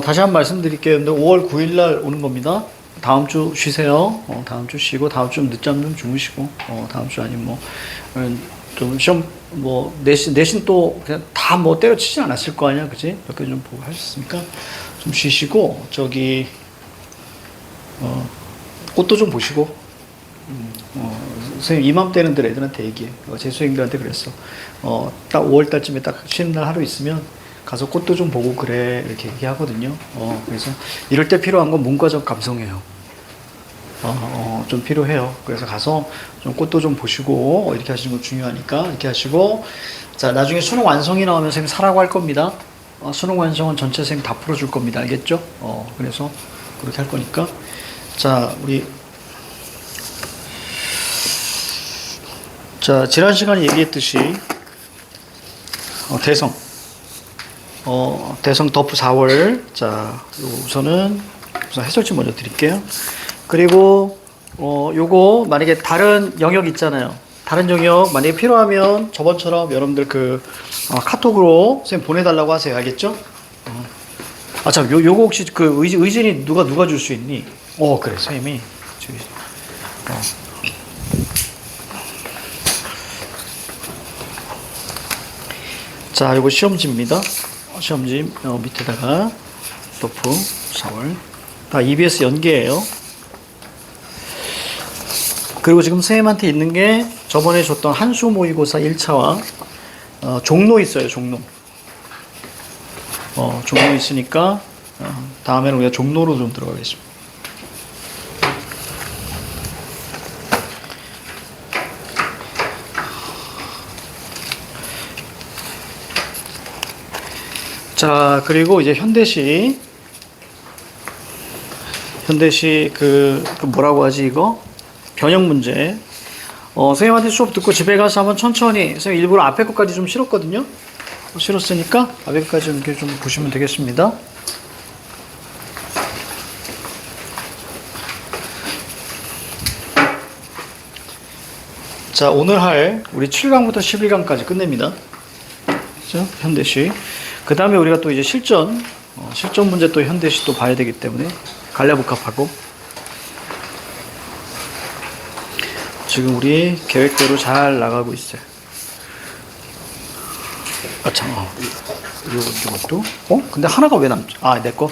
다시 한번 말씀드릴게요. 근데 5월 9일 날 오는 겁니다. 다음 주 쉬세요. 다음 주 쉬고, 다음 주 늦잠 좀 주무시고, 다음 주 아니면 뭐, 좀 시험, 뭐, 내신 또 그냥 다 뭐 때려치진 않았을 거 아니야. 그지? 몇 개 좀 보고 하셨으니까 좀 쉬시고, 꽃도 좀 보시고, 선생님 이맘때는 애들한테 얘기해. 제 수행들한테 그랬어. 딱 5월 달쯤에 딱 쉬는 날 하루 있으면 가서 꽃도 좀 보고 그래. 이렇게 얘기하거든요. 그래서 이럴 때 필요한 건 문과적 감성이에요. 좀 필요해요. 그래서 가서 좀 꽃도 좀 보시고, 이렇게 하시는 거 중요하니까, 이렇게 하시고, 자, 나중에 수능 완성이 나오면 선생님 사라고 할 겁니다. 수능 완성은 전체 선생님 다 풀어줄 겁니다. 알겠죠? 그래서 그렇게 할 거니까. 자, 자, 지난 시간에 얘기했듯이, 대성. 대성 덮프 4월. 자, 우선 해설지 먼저 드릴게요. 그리고, 요거, 만약에 다른 영역 있잖아요. 다른 영역, 만약에 필요하면 저번처럼 여러분들 카톡으로 선생님 보내달라고 하세요. 알겠죠? 참, 요거 혹시 의진이 누가 줄 수 있니? 그래, 선생님이. 자, 요거 시험지입니다. 시험지 밑에다가 덮프 4월 다 EBS 연계예요. 그리고 지금 선생님한테 있는 게 저번에 줬던 한수 모의고사 1차와 종로 있어요. 종로 있으니까 다음에는 우리가 종로로 좀 들어가겠습니다. 자, 그리고 이제 현대시 뭐라고 하지 이거? 변형 문제. 선생님한테 수업 듣고 집에 가서 한번 천천히, 선생님 일부러 앞에 것까지 좀 실었거든요. 실었으니까 앞에 것까지 이렇게 좀 보시면 되겠습니다. 자, 오늘 할 우리 7강부터 11강까지 끝냅니다. 그렇죠? 현대시. 그 다음에 우리가 또 이제 실전 문제 또 현대시 또 봐야 되기 때문에 간략복합하고 지금 우리 계획대로 잘 나가고 있어요. 참, 이것도? 근데 하나가 왜 남죠? 내 거?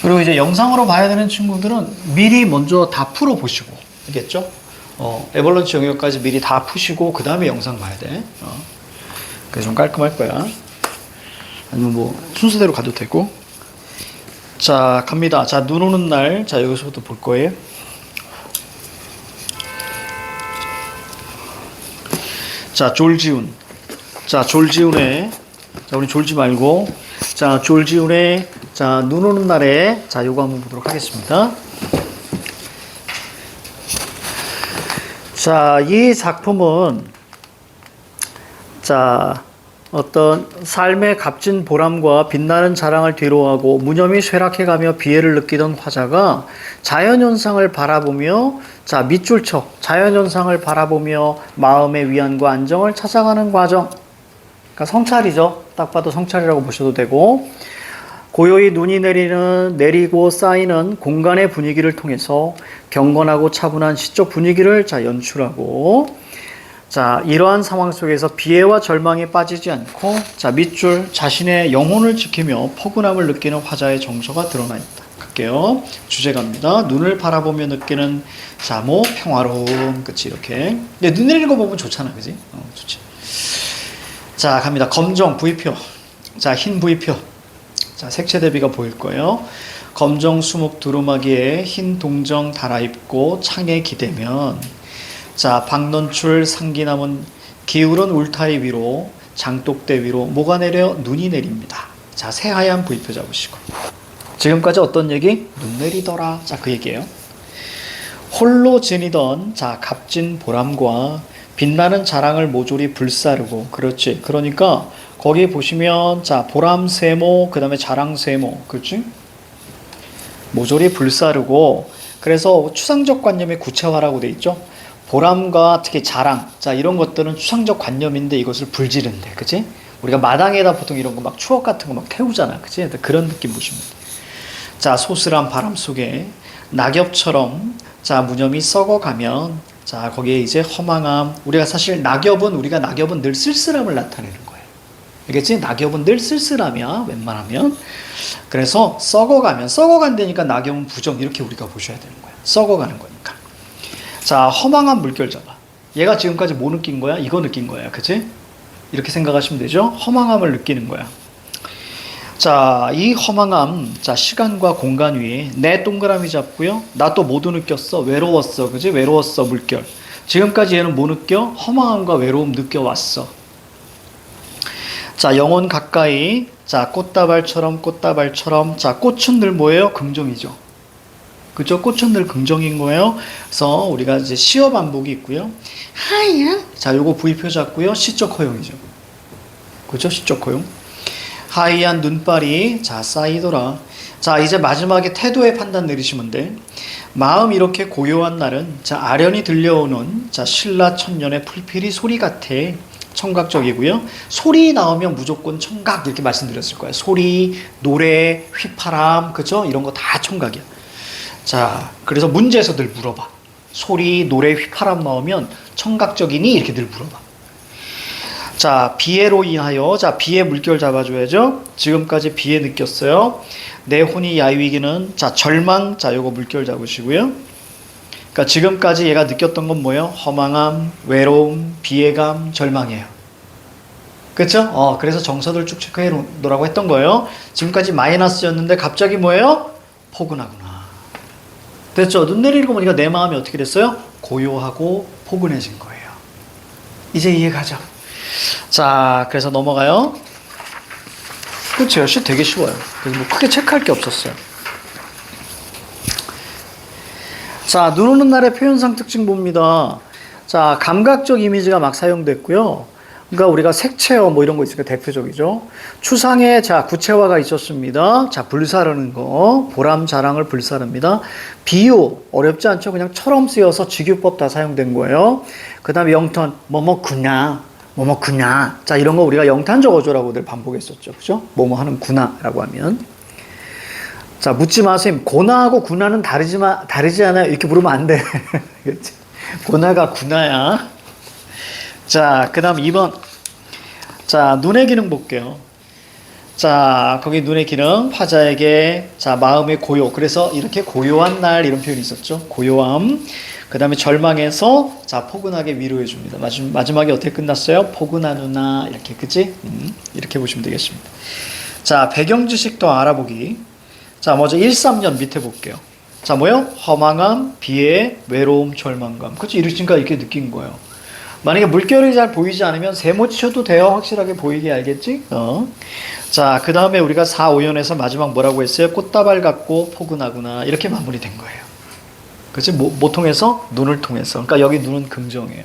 그리고 이제 영상으로 봐야 되는 친구들은 미리 먼저 다 풀어보시고, 알겠죠? 에벌런치 영역까지 미리 다 푸시고, 그 다음에 영상 봐야 돼. 그게 좀 깔끔할 거야. 아니면 뭐, 순서대로 가도 되고. 자, 갑니다. 자, 눈 오는 날. 자, 여기서부터 볼 거예요. 자, 졸지운. 자, 졸지운에, 자, 우리 졸지 말고, 자, 졸지운에, 자, 눈 오는 날에, 자, 요거 한번 보도록 하겠습니다. 자, 이 작품은, 자, 어떤 삶의 값진 보람과 빛나는 자랑을 뒤로하고 무념이 쇠락해가며 비애를 느끼던 화자가 자연현상을 바라보며, 자, 밑줄쳐, 자연현상을 바라보며 마음의 위안과 안정을 찾아가는 과정. 그러니까 성찰이죠. 딱 봐도 성찰이라고 보셔도 되고, 고요히 눈이 내리고 쌓이는 공간의 분위기를 통해서 경건하고 차분한 시적 분위기를 연출하고, 자, 이러한 상황 속에서 비애와 절망에 빠지지 않고, 자, 밑줄 자신의 영혼을 지키며 포근함을 느끼는 화자의 정서가 드러나 있다. 갈게요. 주제 갑니다. 눈을 바라보며 느끼는 자모 평화로움. 그치, 이렇게. 근데 눈 내리는 거 보면 좋잖아, 그지? 좋지. 자, 갑니다. 검정 V표. 자, 흰 V표. 자, 색채 대비가 보일 거예요. 검정 수목 두루마기에 흰 동정 달아입고 창에 기대면, 자, 박넌출 상기남은 기울은 울타리 위로 장독대 위로 뭐가 내려? 눈이 내립니다. 자, 새하얀 V표 잡으시고. 지금까지 어떤 얘기? 눈 내리더라. 자, 그 얘기예요. 홀로 지니던, 자, 값진 보람과 빛나는 자랑을 모조리 불사르고. 그렇지. 그러니까 거기 보시면 자 보람세모 그 다음에 자랑세모 그렇지? 모조리 불사르고. 그래서 추상적 관념의 구체화라고 돼 있죠. 보람과 특히 자랑 자 이런 것들은 추상적 관념인데 이것을 불지른대. 그치? 우리가 마당에다 보통 이런 거 막 추억 같은 거 막 태우잖아. 그치? 그런 느낌 보시면 돼. 자 소스란 바람 속에 낙엽처럼 자 무념이 썩어가면 자 거기에 이제 허망함. 우리가 사실 우리가 낙엽은 늘 쓸쓸함을 나타내는 거예요. 알겠지? 낙엽은 늘 쓸쓸함이야 웬만하면. 그래서 썩어간다니까 낙엽은 부정 이렇게 우리가 보셔야 되는 거야. 썩어가는 거니까. 자 허망한 물결 잡아. 얘가 지금까지 뭐 느낀 거야? 이거 느낀 거야. 그치? 이렇게 생각하시면 되죠? 허망함을 느끼는 거야. 자, 이 허망함, 자, 시간과 공간 위에 내 동그라미 잡고요. 나 또 모두 느꼈어. 외로웠어. 그지? 외로웠어, 물결. 지금까지 얘는 뭐 느껴? 허망함과 외로움 느껴왔어. 자, 영혼 가까이. 자, 꽃다발처럼. 자, 꽃은 늘 뭐예요? 긍정이죠. 그죠? 꽃은 늘 긍정인 거예요. 그래서 우리가 이제 시어 반복이 있고요. 하얀. 자, 요거 부위표 잡고요. 시적 허용이죠. 그죠? 시적 허용. 하얀 눈발이 자 쌓이더라. 자 이제 마지막에 태도의 판단 내리시면 돼. 마음 이렇게 고요한 날은 자 아련히 들려오는 자 신라 천년의 풀필이 소리 같아. 청각적이고요. 소리 나오면 무조건 청각 이렇게 말씀드렸을 거예요. 소리, 노래, 휘파람 그죠? 이런 거 다 청각이야. 자 그래서 문제에서 늘 물어봐. 소리, 노래, 휘파람 나오면 청각적이니? 이렇게 늘 물어봐. 자, 비애로 인하여, 자, 비애 물결 잡아줘야죠. 지금까지 비애 느꼈어요. 내 혼이 야위기는, 자, 절망, 자, 요거 물결 잡으시고요. 그러니까 지금까지 얘가 느꼈던 건 뭐예요? 허망함, 외로움, 비애감, 절망이에요. 그쵸? 그래서 정서들 쭉 체크해 놓으라고 했던 거예요. 지금까지 마이너스였는데 갑자기 뭐예요? 포근하구나. 됐죠? 눈 내리는 거 보니까 내 마음이 어떻게 됐어요? 고요하고 포근해진 거예요. 이제 이해가죠? 자, 그래서 넘어가요. 그렇죠. 되게 쉬워요. 그래서 뭐 크게 체크할 게 없었어요. 자, 눈 오는 날의 표현상 특징 봅니다. 자, 감각적 이미지가 막 사용됐고요. 그러니까 우리가 색채어 뭐 이런 거 있으니까 대표적이죠. 추상에 자, 구체화가 있었습니다. 자, 불사르는 거. 보람, 자랑을 불사릅니다. 비유, 어렵지 않죠? 그냥 처럼 쓰여서 직유법 다 사용된 거예요. 그 다음에 영턴, 뭐뭐구나. 자, 이런 거 우리가 영탄 적어줘라고 늘 반복했었죠. 그죠? 뭐뭐 하는구나 라고 하면. 자, 묻지 마세요. 고나하고 구나는 다르지 않아요? 이렇게 물으면 안 돼. 그렇지? 고나가 구나야. 자, 그 다음 2번. 자, 눈의 기능 볼게요. 자, 거기 눈의 기능. 화자에게, 자, 마음의 고요. 그래서 이렇게 고요한 날 이런 표현이 있었죠. 고요함. 그 다음에 절망해서 자 포근하게 위로해 줍니다. 마지막에 어떻게 끝났어요? 포근하누나 이렇게 그치? 이렇게 보시면 되겠습니다. 자 배경 지식 더 알아보기. 자 먼저 1~3년 밑에 볼게요. 자 뭐요? 허망함, 비애, 외로움, 절망감. 그치? 이러니까 이렇게 느낀 거예요. 만약에 물결이 잘 보이지 않으면 세모 치셔도 돼요. 확실하게 보이게 알겠지? 자 그 다음에 우리가 4~5연에서 마지막 뭐라고 했어요? 꽃다발 같고 포근하구나 이렇게 마무리된 거예요. 그치? 뭐 통해서? 눈을 통해서. 그러니까 여기 눈은 긍정이에요.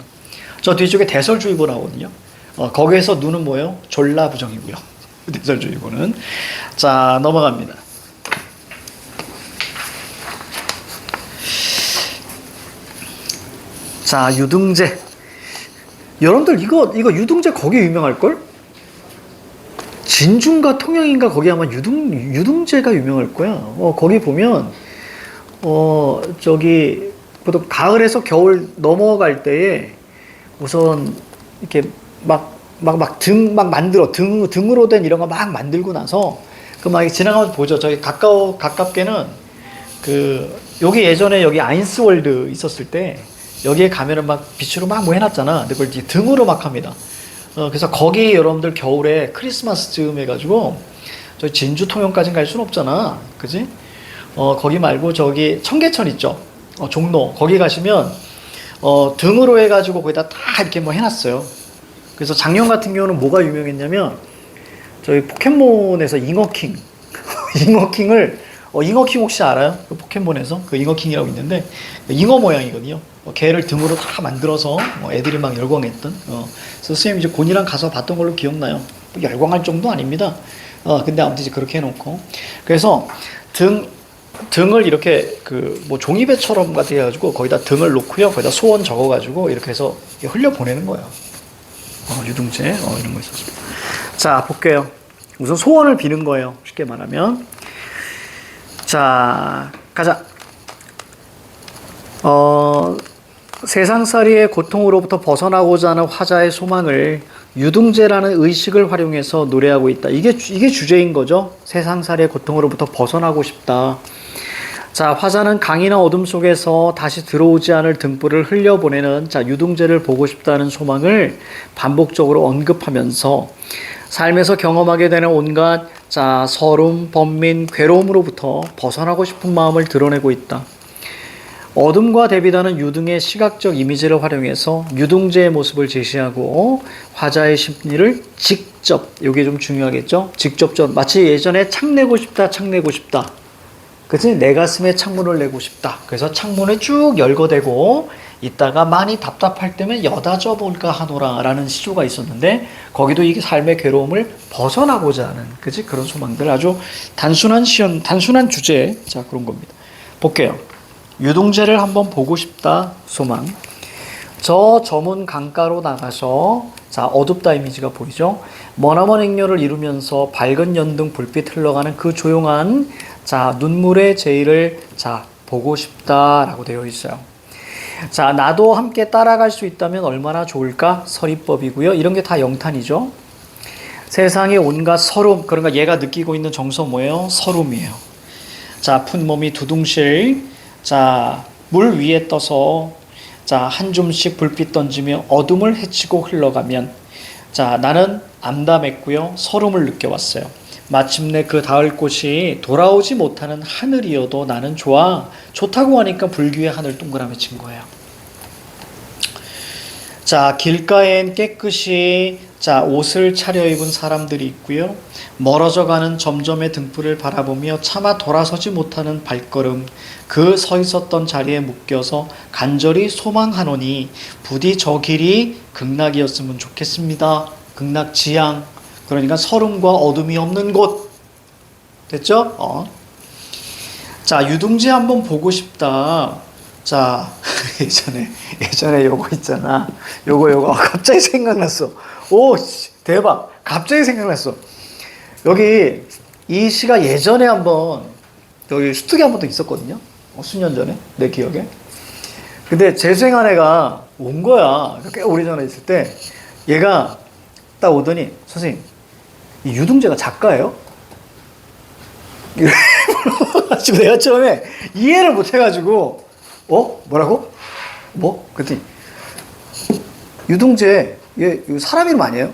저 뒤쪽에 대설주의보 나오거든요. 거기에서 눈은 뭐예요? 졸라 부정이고요. 대설주의보는. 자, 넘어갑니다. 자, 유등재. 여러분들 이거 유등재 거기 유명할걸? 진중과 통영인가 거기 아마 유등재가 유명할 거야. 거기 보면 저기, 보통 가을에서 겨울 넘어갈 때에 우선 이렇게 막 만들어. 등으로 된 이런 거 막 만들고 나서, 막 지나가면서 보죠. 저기 가깝게는, 여기 예전에 여기 아인스월드 있었을 때, 여기에 가면은 막 빛으로 막 뭐 해놨잖아. 근데 그걸 이제 등으로 막 합니다. 그래서 거기 여러분들 겨울에 크리스마스 즈음 해가지고, 저기 진주 통영까지는 갈 수는 없잖아. 그지? 거기 말고 저기 청계천 있죠. 종로. 거기 가시면, 등으로 해가지고 거기다 다 이렇게 뭐 해놨어요. 그래서 작년 같은 경우는 뭐가 유명했냐면, 저희 포켓몬에서 잉어킹. 잉어킹을, 잉어킹 혹시 알아요? 그 포켓몬에서 그 잉어킹이라고 있는데 잉어 모양이거든요. 개를 등으로 다 만들어서 애들이 막 열광했던. 그래서 선생님 이제 곤이랑 가서 봤던 걸로 기억나요. 열광할 정도 아닙니다. 근데 아무튼 이제 그렇게 해놓고 그래서 등을 이렇게 뭐 종이배처럼 같이 해가지고 거기다 등을 놓고요. 거기다 소원 적어가지고 이렇게 해서 흘려 보내는 거예요. 유등재 이런 거 있었습니다. 자 볼게요. 우선 소원을 비는 거예요. 쉽게 말하면. 자 가자. 세상살이의 고통으로부터 벗어나고자 하는 화자의 소망을 유등재라는 의식을 활용해서 노래하고 있다. 이게 주제인 거죠. 세상살이의 고통으로부터 벗어나고 싶다. 자, 화자는 강이나 어둠 속에서 다시 들어오지 않을 등불을 흘려보내는 유등재를 보고 싶다는 소망을 반복적으로 언급하면서 삶에서 경험하게 되는 온갖 서름, 번민, 괴로움으로부터 벗어나고 싶은 마음을 드러내고 있다. 어둠과 대비되는 유등의 시각적 이미지를 활용해서 유등재의 모습을 제시하고 화자의 심리를 직접, 이게 좀 중요하겠죠? 직접적, 마치 예전에 창 내고 싶다. 그치? 내 가슴에 창문을 내고 싶다. 그래서 창문을 쭉 열거대고 있다가 많이 답답할 때면 여다져 볼까 하노라 라는 시조가 있었는데 거기도 이게 삶의 괴로움을 벗어나고자 하는 그치? 그런 소망들 아주 단순한 주제 그런 겁니다. 볼게요. 유등재를 한번 보고 싶다 소망. 저 저문 강가로 나가서 어둡다 이미지가 보이죠. 머나먼 행렬을 이루면서 밝은 연등 불빛 흘러가는 그 조용한 눈물의 제의를 보고 싶다라고 되어 있어요. 나도 함께 따라갈 수 있다면 얼마나 좋을까 서리법이고요. 이런 게 다 영탄이죠. 세상의 온갖 서름, 그러니까 얘가 느끼고 있는 정서 뭐예요? 서름이에요. 푼몸이 두둥실, 물 위에 떠서 한 줌씩 불빛 던지며 어둠을 헤치고 흘러가면 나는 암담했고요. 서름을 느껴왔어요. 마침내 그 닿을 곳이 돌아오지 못하는 하늘이어도 나는 좋다고 하니까 불교의 하늘 동그라미 친 거예요. 길가엔 깨끗이 옷을 차려입은 사람들이 있고요. 멀어져 가는 점점의 등불을 바라보며 차마 돌아서지 못하는 발걸음, 그 서 있었던 자리에 묶여서 간절히 소망하노니 부디 저 길이 극락이었으면 좋겠습니다. 극락지향, 그러니까 서름과 어둠이 없는 곳. 됐죠? 유등재 한번 보고 싶다. 예전에 요거 있잖아. 요거 갑자기 생각났어. 오, 대박. 갑자기 생각났어. 여기 이 시가 예전에 한번 여기 수특이 한 번도 있었거든요. 수년 전에 내 기억에. 근데 재수생한 애가 온 거야. 꽤 오래전에 있을 때 얘가 딱 오더니 선생님 이 유등재가 작가예요? 지금 내가 처음에 이해를 못 해가지고 뭐라고? 뭐? 그랬더니 유등재 얘 사람 이름 아니에요?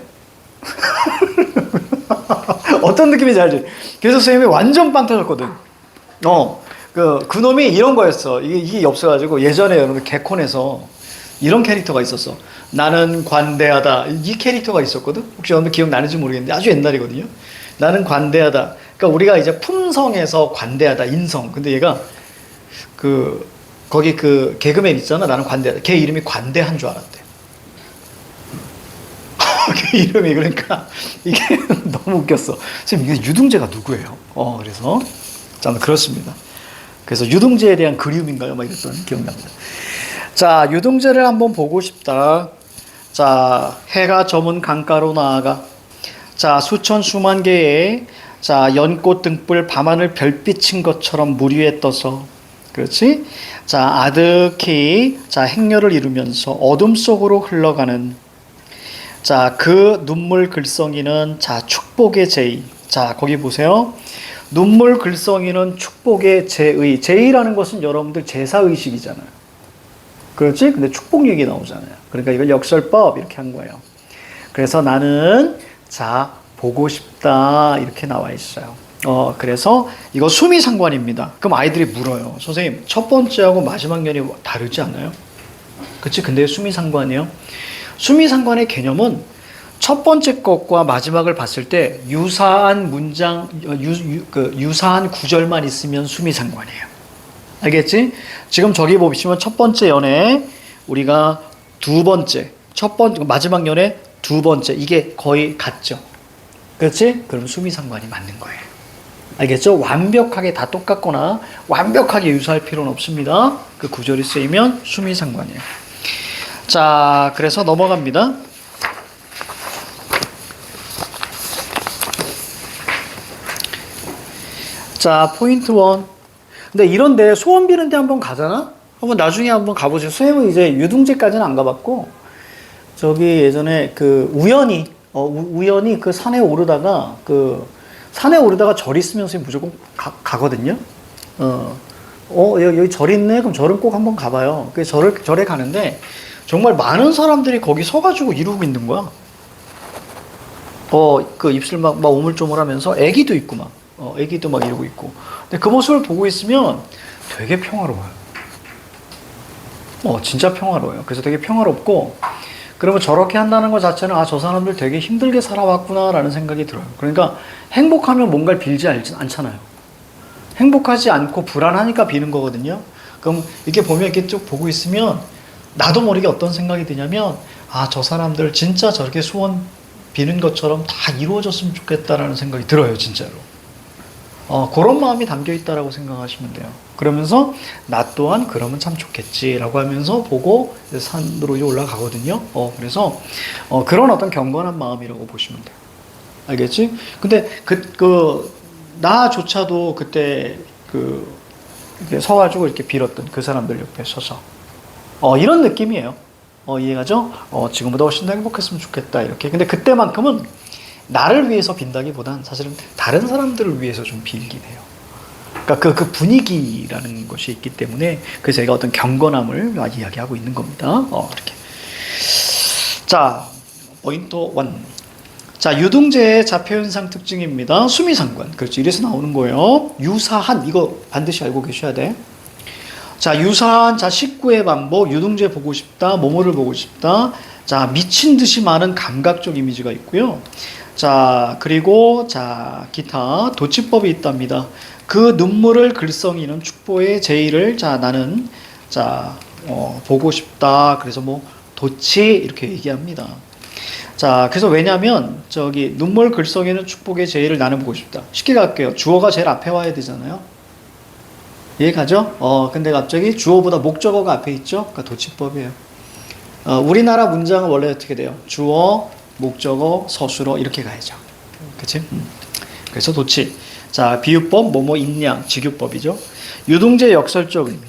어떤 느낌인지 알지? 그래서 선생님이 완전 빵 터졌거든. 그 놈이 이런 거였어. 이게 없어가지고 예전에 여러분 개콘에서 이런 캐릭터가 있었어. 나는 관대하다. 이 캐릭터가 있었거든. 혹시 여러분 기억나는지 모르겠는데 아주 옛날이거든요. 나는 관대하다. 그러니까 우리가 이제 품성에서 관대하다, 인성. 근데 얘가 거기 그 개그맨 있잖아. 나는 관대하다. 걔 이름이 관대한 줄 알았대. 걔 이름이 그러니까 이게 너무 웃겼어. 선생님 이게 유등재가 누구예요? 그래서 그렇습니다. 그래서 유등재에 대한 그리움인가요? 막 이랬던 기억납니다. 유등재를 한번 보고 싶다. 해가 저문 강가로 나아가 수천 수만 개의 연꽃 등불 밤하늘 별빛인 것처럼 물 위에 떠서 그렇지? 아득히 행렬을 이루면서 어둠 속으로 흘러가는 그 눈물 글썽이는 축복의 제의. 거기 보세요. 눈물 글썽이는 축복의 제의. 제의라는 것은 여러분들 제사의식이잖아요. 그렇지? 근데 축복 얘기 나오잖아요. 그러니까 이걸 역설법 이렇게 한 거예요. 그래서 나는 보고 싶다 이렇게 나와 있어요. 그래서 이거 수미상관입니다. 그럼 아이들이 물어요. 선생님 첫 번째하고 마지막 연이 다르지 않아요? 그치? 근데 수미상관이에요. 수미상관의 개념은 첫 번째 것과 마지막을 봤을 때 유사한 문장, 유사한 구절만 있으면 수미상관이에요. 알겠지? 지금 저기 보시면 첫 번째 연에 우리가 두 번째, 마지막 연에 두 번째, 이게 거의 같죠? 그렇지? 그럼 수미상관이 맞는 거예요. 알겠죠? 완벽하게 다 똑같거나 완벽하게 유사할 필요는 없습니다. 그 구절이 쓰이면 수미상관이에요. 자, 그래서 넘어갑니다. 자, 포인트 1. 근데 이런데 소원 비는데 한번 가잖아? 한번 나중에 한번 가보세요. 선생님은 이제 유등제까지는 안 가봤고, 저기 예전에 그 우연히 그 산에 오르다가 절 있으면 선생님 무조건 가거든요. 여기 절 있네? 그럼 절은 꼭 한번 가봐요. 그 절에 가는데 정말 많은 사람들이 거기 서가지고 이러고 있는 거야. 그 입술 막 오물조물하면서 애기도 있고 애기도 막 이러고 있고. 근데 그 모습을 보고 있으면 되게 평화로워요. 진짜 평화로워요. 그래서 되게 평화롭고, 그러면 저렇게 한다는 것 자체는 저 사람들 되게 힘들게 살아왔구나라는 생각이 들어요. 그러니까 행복하면 뭔가를 빌지 않잖아요. 행복하지 않고 불안하니까 비는 거거든요. 그럼 이렇게 보면 이렇게 쭉 보고 있으면 나도 모르게 어떤 생각이 드냐면, 저 사람들 진짜 저렇게 소원 비는 것처럼 다 이루어졌으면 좋겠다라는 생각이 들어요, 진짜로. 그런 마음이 담겨 있다라고 생각하시면 돼요. 그러면서 나 또한 그러면 참 좋겠지라고 하면서 보고 산으로 올라가거든요. 그래서 그런 어떤 경건한 마음이라고 보시면 돼요. 알겠지? 근데 나조차도 그때 이렇게 서가지고 이렇게 빌었던 그 사람들 옆에 서서 이런 느낌이에요. 이해가죠? 지금보다 훨씬 더 행복했으면 좋겠다 이렇게. 근데 그때만큼은 나를 위해서 빈다기보단 사실은 다른 사람들을 위해서 좀 빌긴 해요. 그러니까 그 분위기라는 것이 있기 때문에 그래서 제가 어떤 경건함을 이야기하고 있는 겁니다. 이렇게. 자, 포인트 1. 자, 유등제의 자폐현상 특징입니다. 수미상관. 그렇죠. 이래서 나오는 거예요. 유사한, 이거 반드시 알고 계셔야 돼. 자, 유사한, 19의 반복, 유등제 보고 싶다, 뭐뭐를 보고 싶다. 자, 미친 듯이 많은 감각적 이미지가 있고요. 자, 그리고 기타 도치법이 있답니다. 그 눈물을 글썽이는 축보의 제의를 나는 보고 싶다. 그래서 도치 이렇게 얘기합니다. 자, 그래서 왜냐면 눈물 글썽이는 축복의 제의를 나는 보고 싶다. 쉽게 갈게요. 주어가 제일 앞에 와야 되잖아요. 이해가죠? 근데 갑자기 주어보다 목적어가 앞에 있죠? 그러니까 도치법이에요. 우리나라 문장은 원래 어떻게 돼요? 주어, 목적어, 서술어 이렇게 가야죠. 그치? 그래서 도치. 자, 비유법, 뭐뭐 인양, 직유법이죠. 유등제 역설적 의미.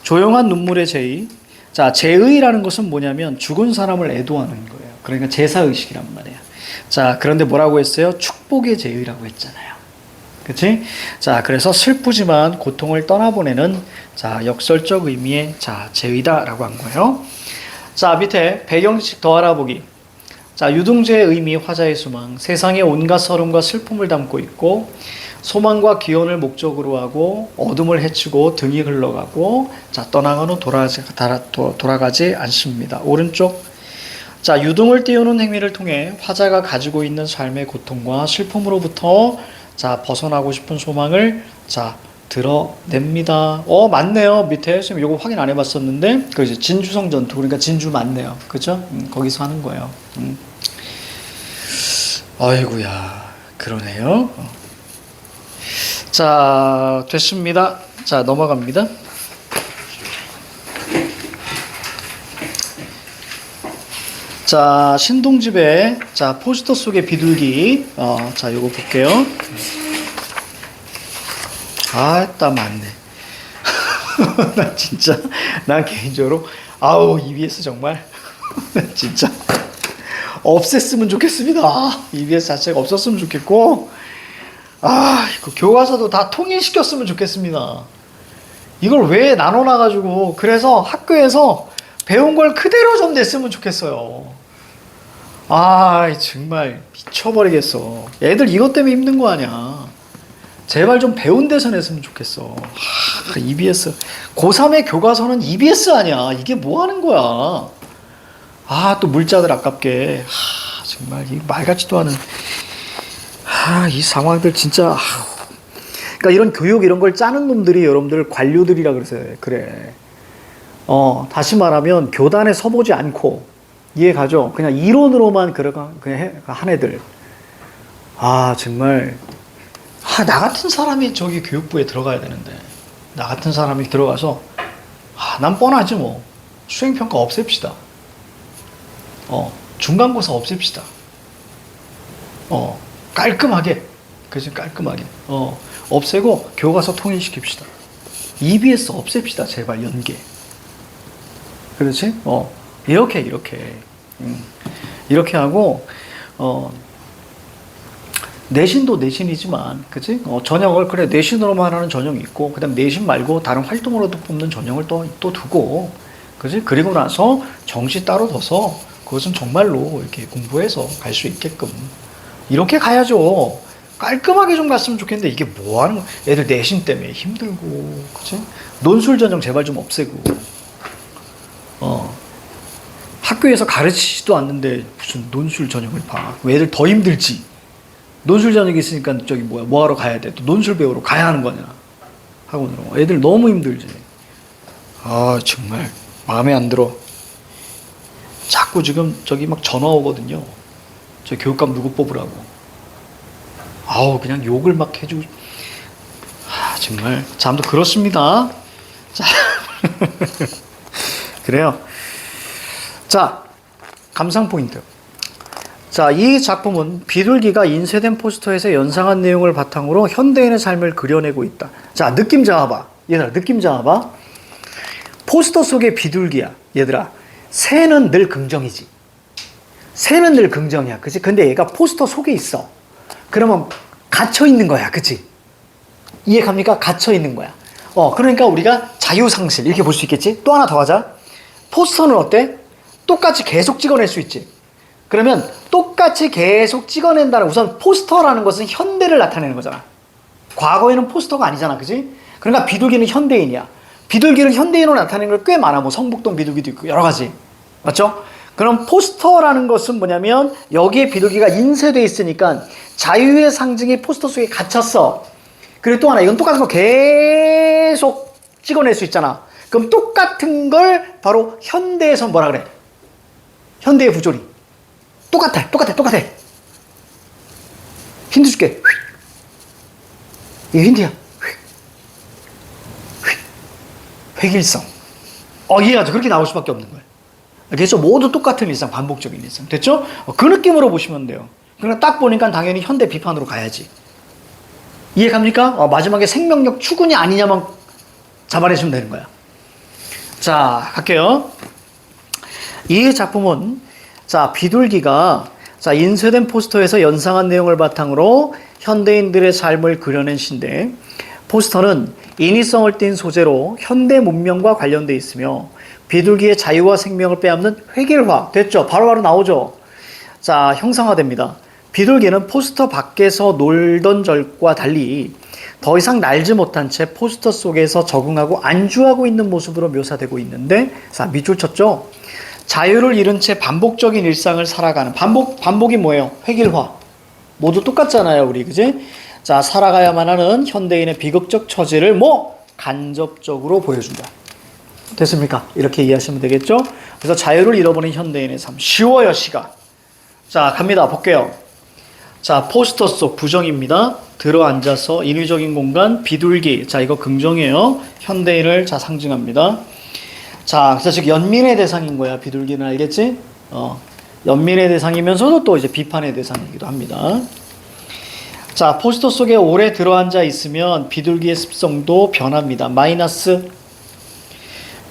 조용한 눈물의 제의. 자, 제의라는 것은 뭐냐면 죽은 사람을 애도하는 거예요. 그러니까 제사의식이란 말이에요. 자, 그런데 뭐라고 했어요? 축복의 제의라고 했잖아요. 그치? 자, 그래서 슬프지만 고통을 떠나보내는 역설적 의미의 제의다라고 한 거예요. 자, 밑에 배경지식 더 알아보기. 자, 유등제의 의미 화자의 소망. 세상에 온갖 서름과 슬픔을 담고 있고 소망과 기원을 목적으로 하고 어둠을 헤치고 등이 흘러가고 떠나간 후 돌아가지 않습니다. 오른쪽. 자, 유등을 띄우는 행위를 통해 화자가 가지고 있는 삶의 고통과 슬픔으로부터 벗어나고 싶은 소망을 드러냅니다. 맞네요. 밑에 선생님 이거 확인 안 해봤었는데 그 진주성 전투, 그러니까 진주 맞네요. 그죠? 거기서 하는 거예요. 아이고야, 그러네요. 자, 됐습니다. 자, 넘어갑니다. 자, 신동집의 포스터 속의 비둘기. 요거 볼게요. 맞네. 난 개인적으로, EBS 정말, 진짜, 없앴으면 좋겠습니다. EBS 자체가 없었으면 좋겠고, 이거 교과서도 다 통일시켰으면 좋겠습니다. 이걸 왜 나눠놔가지고, 그래서 학교에서 배운 걸 그대로 좀 냈으면 좋겠어요. 정말 미쳐버리겠어. 애들 이것 때문에 힘든 거 아니야. 제발 좀 배운 데서 냈으면 좋겠어. EBS. 고3의 교과서는 EBS 아니야. 이게 뭐 하는 거야. 또 물자들 아깝게. 정말 이 말 같지도 않은 이 상황들 진짜. 그러니까 이런 교육 이런 걸 짜는 놈들이 여러분들 관료들이라 그래. 다시 말하면 교단에 서보지 않고 이해 가죠? 그냥 이론으로만 그냥 한 애들. 정말 나 같은 사람이 저기 교육부에 들어가야 되는데 나 같은 사람이 들어가서 난 뻔하지 뭐 수행평가 없앱시다. 중간고사 없앱시다. 깔끔하게 그지 깔끔하게 없애고 교과서 통일시킵시다. EBS 없앱시다 제발 연계. 그렇지? 이렇게 하고 내신도 내신이지만 그치? 전형을 그래 내신으로만 하는 전형이 있고 그다음 내신 말고 다른 활동으로도 뽑는 전형을 또 두고 그치? 그리고 나서 정시 따로 둬서 그것은 정말로 이렇게 공부해서 갈 수 있게끔 이렇게 가야죠. 깔끔하게 좀 갔으면 좋겠는데 이게 뭐 하는 거야? 애들 내신 때문에 힘들고 그치? 논술 전형 제발 좀 없애고 학교에서 가르치지도 않는데 무슨 논술 전형을 봐. 왜 애들 더 힘들지? 논술 전형이 있으니까 저기 뭐하러 가야 돼? 또 논술 배우러 가야 하는 거냐? 학원으로. 애들 너무 힘들지. 정말 마음에 안 들어. 자꾸 지금 저기 막 전화 오거든요. 저 교육감 누구 뽑으라고. 그냥 욕을 막 해주고. 정말. 자, 아무튼 그렇습니다. 자. 그래요. 자, 감상 포인트. 자, 이 작품은 비둘기가 인쇄된 포스터에서 연상한 내용을 바탕으로 현대인의 삶을 그려내고 있다. 자, 느낌 잡아봐. 얘들아, 느낌 잡아봐. 포스터 속에 비둘기야. 얘들아, 새는 늘 긍정이지. 새는 늘 긍정이야. 그치? 근데 얘가 포스터 속에 있어. 그러면 갇혀 있는 거야. 그치? 이해 갑니까? 갇혀 있는 거야. 그러니까 우리가 자유상실. 이렇게 볼 수 있겠지? 또 하나 더 하자. 포스터는 어때? 똑같이 계속 찍어낼 수 있지. 그러면 똑같이 계속 찍어낸다는 우선 포스터라는 것은 현대를 나타내는 거잖아. 과거에는 포스터가 아니잖아. 그지? 그러니까 비둘기는 현대인이야. 비둘기를 현대인으로 나타내는 걸 꽤 많아. 뭐 성북동 비둘기도 있고 여러 가지. 맞죠? 그럼 포스터라는 것은 뭐냐면 여기에 비둘기가 인쇄되어 있으니까 자유의 상징이 포스터 속에 갇혔어. 그리고 또 하나 이건 똑같은 거 계속 찍어낼 수 있잖아. 그럼 똑같은 걸 바로 현대에서 뭐라 그래? 현대의 부조리. 똑같아. 힌트 줄게. 이게 힌트야. 획일성. 이해가죠? 그렇게 나올 수밖에 없는 거예요. 그래서 모두 똑같은 일상, 반복적인 일상. 됐죠? 그 느낌으로 보시면 돼요. 그러니까 딱 보니까 당연히 현대 비판으로 가야지. 이해 갑니까? 마지막에 생명력 추구냐 아니냐만 잡아내시면 되는 거야. 자, 갈게요. 이 작품은 비둘기가 인쇄된 포스터에서 연상한 내용을 바탕으로 현대인들의 삶을 그려낸 시인데 포스터는 인위성을 띤 소재로 현대 문명과 관련돼 있으며 비둘기의 자유와 생명을 빼앗는 획일화. 됐죠? 바로바로 나오죠? 자, 형상화됩니다. 비둘기는 포스터 밖에서 놀던 적과 달리 더 이상 날지 못한 채 포스터 속에서 적응하고 안주하고 있는 모습으로 묘사되고 있는데, 자, 밑줄 쳤죠? 자유를 잃은 채 반복적인 일상을 살아가는 반복이 뭐예요? 획일화. 모두 똑같잖아요, 우리. 그지? 자, 살아가야만 하는 현대인의 비극적 처지를 간접적으로 보여준다. 됐습니까? 이렇게 이해하시면 되겠죠? 그래서 자유를 잃어버린 현대인의 삶. 쉬워요, 시가. 자, 갑니다. 볼게요. 자, 포스터 속 부정입니다. 들어앉아서 인위적인 공간, 비둘기. 자, 이거 긍정이에요. 현대인을 상징합니다. 자, 그래서 즉 연민의 대상인 거야. 비둘기는 알겠지? 연민의 대상이면서도 또 이제 비판의 대상이기도 합니다. 자, 포스터 속에 오래 들어앉아 있으면 비둘기의 습성도 변합니다. 마이너스.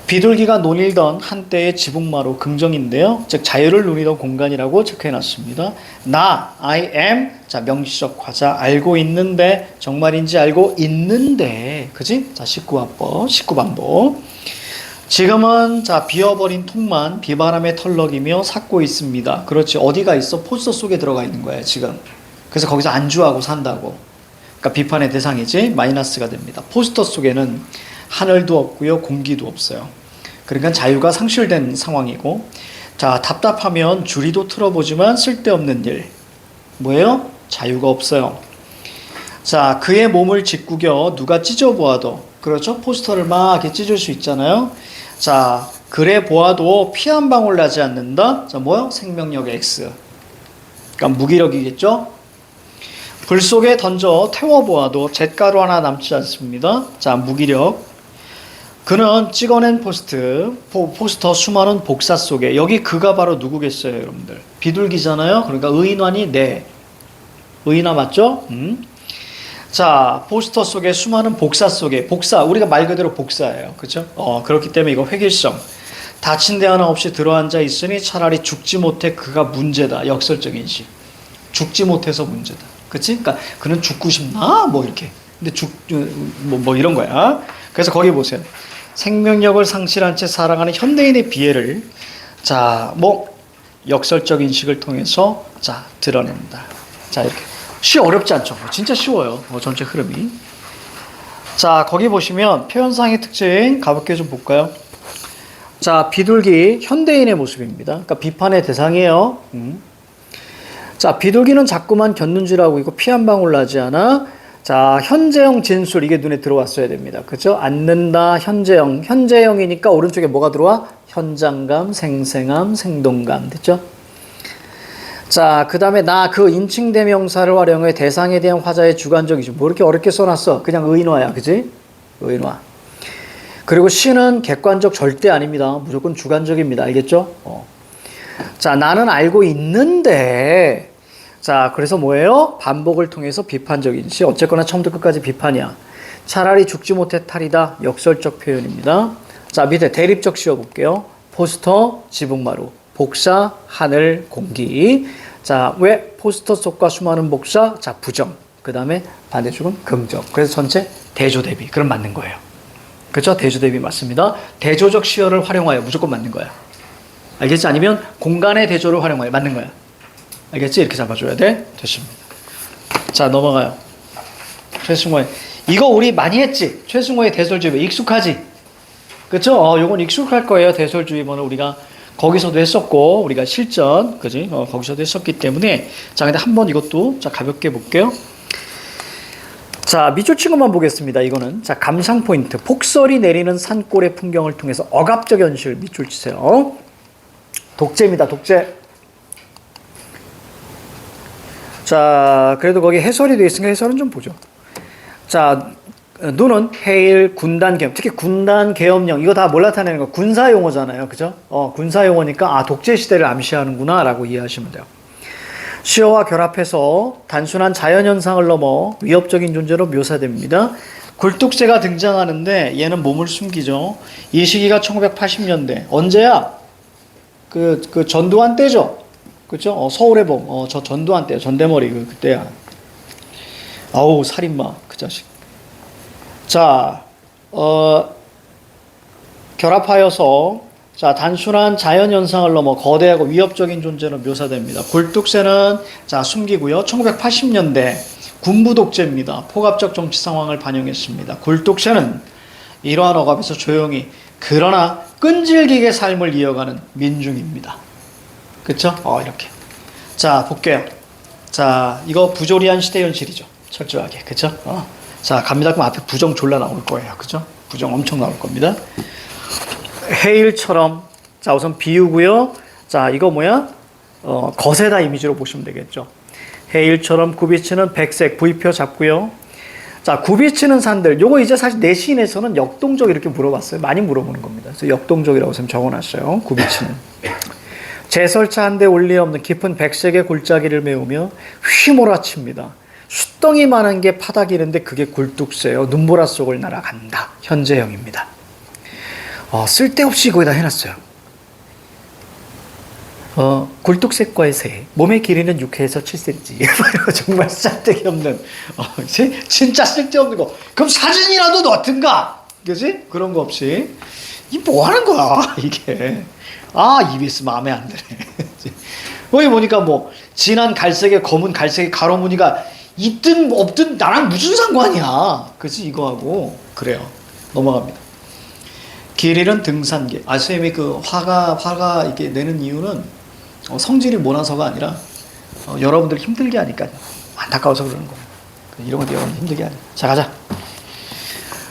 비둘기가 논일던 한때의 지붕마루 긍정인데요. 즉 자유를 누리던 공간이라고 체크해놨습니다. 나, I am. 자, 명시적 과자. 알고 있는데, 정말인지 알고 있는데. 그지? 자, 19반복. 지금은 비어버린 통만 비바람에 털럭이며 삭고 있습니다. 그렇지. 어디가 있어? 포스터 속에 들어가 있는 거야, 지금. 그래서 거기서 안주하고 산다고. 그러니까 비판의 대상이지. 마이너스가 됩니다. 포스터 속에는 하늘도 없고요, 공기도 없어요. 그러니까 자유가 상실된 상황이고, 자, 답답하면 줄이도 틀어보지만 쓸데없는 일. 뭐예요? 자유가 없어요. 자, 그의 몸을 짓구겨 누가 찢어보아도, 그렇죠? 포스터를 막 이렇게 찢을 수 있잖아요. 자, 그래 보아도 피 한 방울 나지 않는다. 자, 뭐요? 생명력 X. 그러니까 무기력이겠죠? 불 속에 던져 태워보아도 잿가루 하나 남지 않습니다. 자, 무기력. 그는 찍어낸 포스터 수많은 복사 속에, 여기 그가 바로 누구겠어요, 여러분들? 비둘기잖아요. 그러니까 의인환이 네. 의인화 맞죠? 자, 포스터 속에 수많은 복사 속에, 복사, 우리가 말 그대로 복사예요. 그죠? 그렇기 때문에 이거 획일성. 다친 데 하나 없이 들어앉아 있으니 차라리 죽지 못해 그가 문제다. 역설적인 식. 죽지 못해서 문제다. 그치? 그러니까 그는 죽고 싶나? 뭐 이렇게. 근데 뭐 이런 거야. 그래서 거기 보세요. 생명력을 상실한 채 살아가는 현대인의 비애를, 자, 뭐 역설적인 식을 통해서 자, 드러낸다. 자, 이렇게. 어렵지 않죠? 진짜 쉬워요. 전체 흐름이. 자, 거기 보시면 표현상의 특징 가볍게 좀 볼까요? 자, 비둘기 현대인의 모습입니다. 그러니까 비판의 대상이에요. 자, 비둘기는 자꾸만 곁눈질하고 있고 피 한 방울 나지 않아. 자, 현재형 진술, 이게 눈에 들어왔어야 됩니다. 그죠? 앉는다, 현재형. 현재형이니까 오른쪽에 뭐가 들어와? 현장감, 생생함, 생동감. 됐죠? 자, 그 다음에 나 그 인칭 대명사를 활용해 대상에 대한 화자의 주관적이죠. 뭐 이렇게 어렵게 써놨어? 그냥 의인화야. 그지? 의인화. 그리고 시는 객관적 절대 아닙니다. 무조건 주관적입니다. 알겠죠? 자, 나는 알고 있는데, 자, 그래서 뭐예요? 반복을 통해서 비판적인 시. 어쨌거나 처음부터 끝까지 비판이야. 차라리 죽지 못해 탈이다. 역설적 표현입니다. 자, 밑에 대립적 씌워볼게요. 포스터, 지붕마루. 복사, 하늘, 공기. 자, 왜? 포스터 속과 수많은 복사. 자, 부정. 그 다음에 반대쪽은 긍정. 그래서 전체 대조 대비. 그럼 맞는 거예요. 그렇죠? 대조 대비 맞습니다. 대조적 시어를 활용하여 무조건 맞는 거야. 알겠지? 아니면 공간의 대조를 활용하여 맞는 거야. 알겠지? 이렇게 잡아줘야 돼. 됐습니다. 자, 넘어가요. 최승호의, 이거 우리 많이 했지? 최승호의 대설주의보 익숙하지? 그쵸? 요건 익숙할 거예요. 대설주의보는 우리가 거기서도 했었고, 우리가 실전, 그지? 거기서도 했었기 때문에. 자, 근데 한번 이것도, 자, 가볍게 볼게요. 자, 밑줄 친 것만 보겠습니다. 이거는. 자, 감상 포인트. 폭설이 내리는 산골의 풍경을 통해서 억압적 현실 밑줄 치세요. 독재입니다. 독재. 자, 그래도 거기 해설이 되어 있으니까 해설은 좀 보죠. 자, 눈은 해일, 군단 계엄, 특히 군단 계엄령, 이거 다 뭘 나타내는 거? 군사 용어잖아요. 그죠? 군사 용어니까, 아, 독재 시대를 암시하는구나, 라고 이해하시면 돼요. 시어와 결합해서 단순한 자연현상을 넘어 위협적인 존재로 묘사됩니다. 굴뚝새가 등장하는데, 얘는 몸을 숨기죠. 이 시기가 1980년대. 언제야? 그 전두환 때죠? 그죠? 서울의 봄. 저 전두환 때, 전대머리, 그때야. 아우, 살인마, 그 자식. 자, 결합하여서, 자, 단순한 자연현상을 넘어 거대하고 위협적인 존재로 묘사됩니다. 굴뚝새는, 자, 숨기고요. 1980년대 군부 독재입니다. 포갑적 정치 상황을 반영했습니다. 굴뚝새는 이러한 억압에서 조용히, 그러나 끈질기게 삶을 이어가는 민중입니다. 그쵸? 이렇게. 자, 볼게요. 자, 이거 부조리한 시대 현실이죠. 철저하게. 그쵸? 자, 갑니다. 그럼 앞에 부정 졸라 나올 거예요. 그죠? 부정 엄청 나올 겁니다. 해일처럼, 자, 우선 비유고요. 자, 이거 뭐야? 거세다 이미지로 보시면 되겠죠. 해일처럼 굽이치는 백색, V표 잡고요. 자, 굽이치는 산들. 요거 이제 사실 내신에서는 역동적 이렇게 물어봤어요. 많이 물어보는 겁니다. 그래서 역동적이라고 지금 적어놨어요. 굽이치는. 제설차 한 대 올리 없는 깊은 백색의 골짜기를 메우며 휘몰아칩니다. 숫덩이 많은 게 파닥이는데 그게 굴뚝새요. 눈보라 속을 날아간다. 현재형입니다. 쓸데없이 거기다 해놨어요. 굴뚝새과의 새. 몸의 길이는 6회에서 7cm. 정말 쓸데기 없는, 진짜 쓸데없는 거. 그럼 사진이라도 넣든가. 그지? 그런 거 없이. 이 뭐 하는 거야, 이게. EBS 마음에 안 드네. 거기 보니까 뭐, 진한 갈색에 검은 갈색의 가로 무늬가 있든 없든 나랑 무슨 상관이야. 그치? 이거하고. 그래요. 넘어갑니다. 길 잃은 등산객. 선생님이 그 화가 이렇게 내는 이유는 성질이 모나서가 아니라 여러분들 힘들게 하니까 안타까워서 그러는 거예요. 이런 것도 여러분 힘들게 하니까. 자, 가자.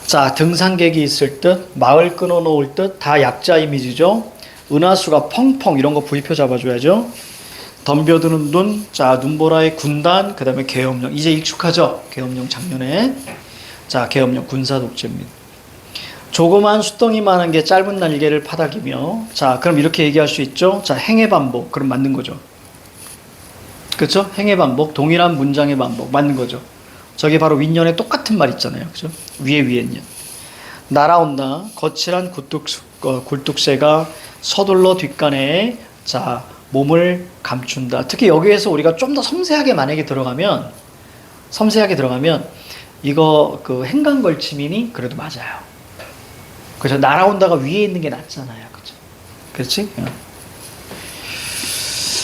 자, 등산객이 있을 듯, 마을 끊어놓을 듯, 다 약자 이미지죠. 은하수가 펑펑 이런 거 V표 잡아줘야죠. 덤벼드는 눈, 자, 눈보라의 군단, 그 다음에 계엄령. 이제 익숙하죠? 계엄령 작년에. 자, 계엄령 군사독재입니다. 조그만 수덩이만한 게 짧은 날개를 파닥이며, 자, 그럼 이렇게 얘기할 수 있죠? 자, 행의 반복. 그럼 맞는 거죠. 그렇죠? 행의 반복, 동일한 문장의 반복. 맞는 거죠. 저게 바로 윗년에 똑같은 말 있잖아요. 그죠? 위에년. 날아온다. 거칠한 굴뚝새가 서둘러 뒷간에 자, 몸을 감춘다. 특히 여기에서 우리가 좀 더 섬세하게 만약에 들어가면 이거 그 행간걸침이니 그래도 맞아요. 그래서 날아온다가 위에 있는 게 낫잖아요. 그죠? 그렇지?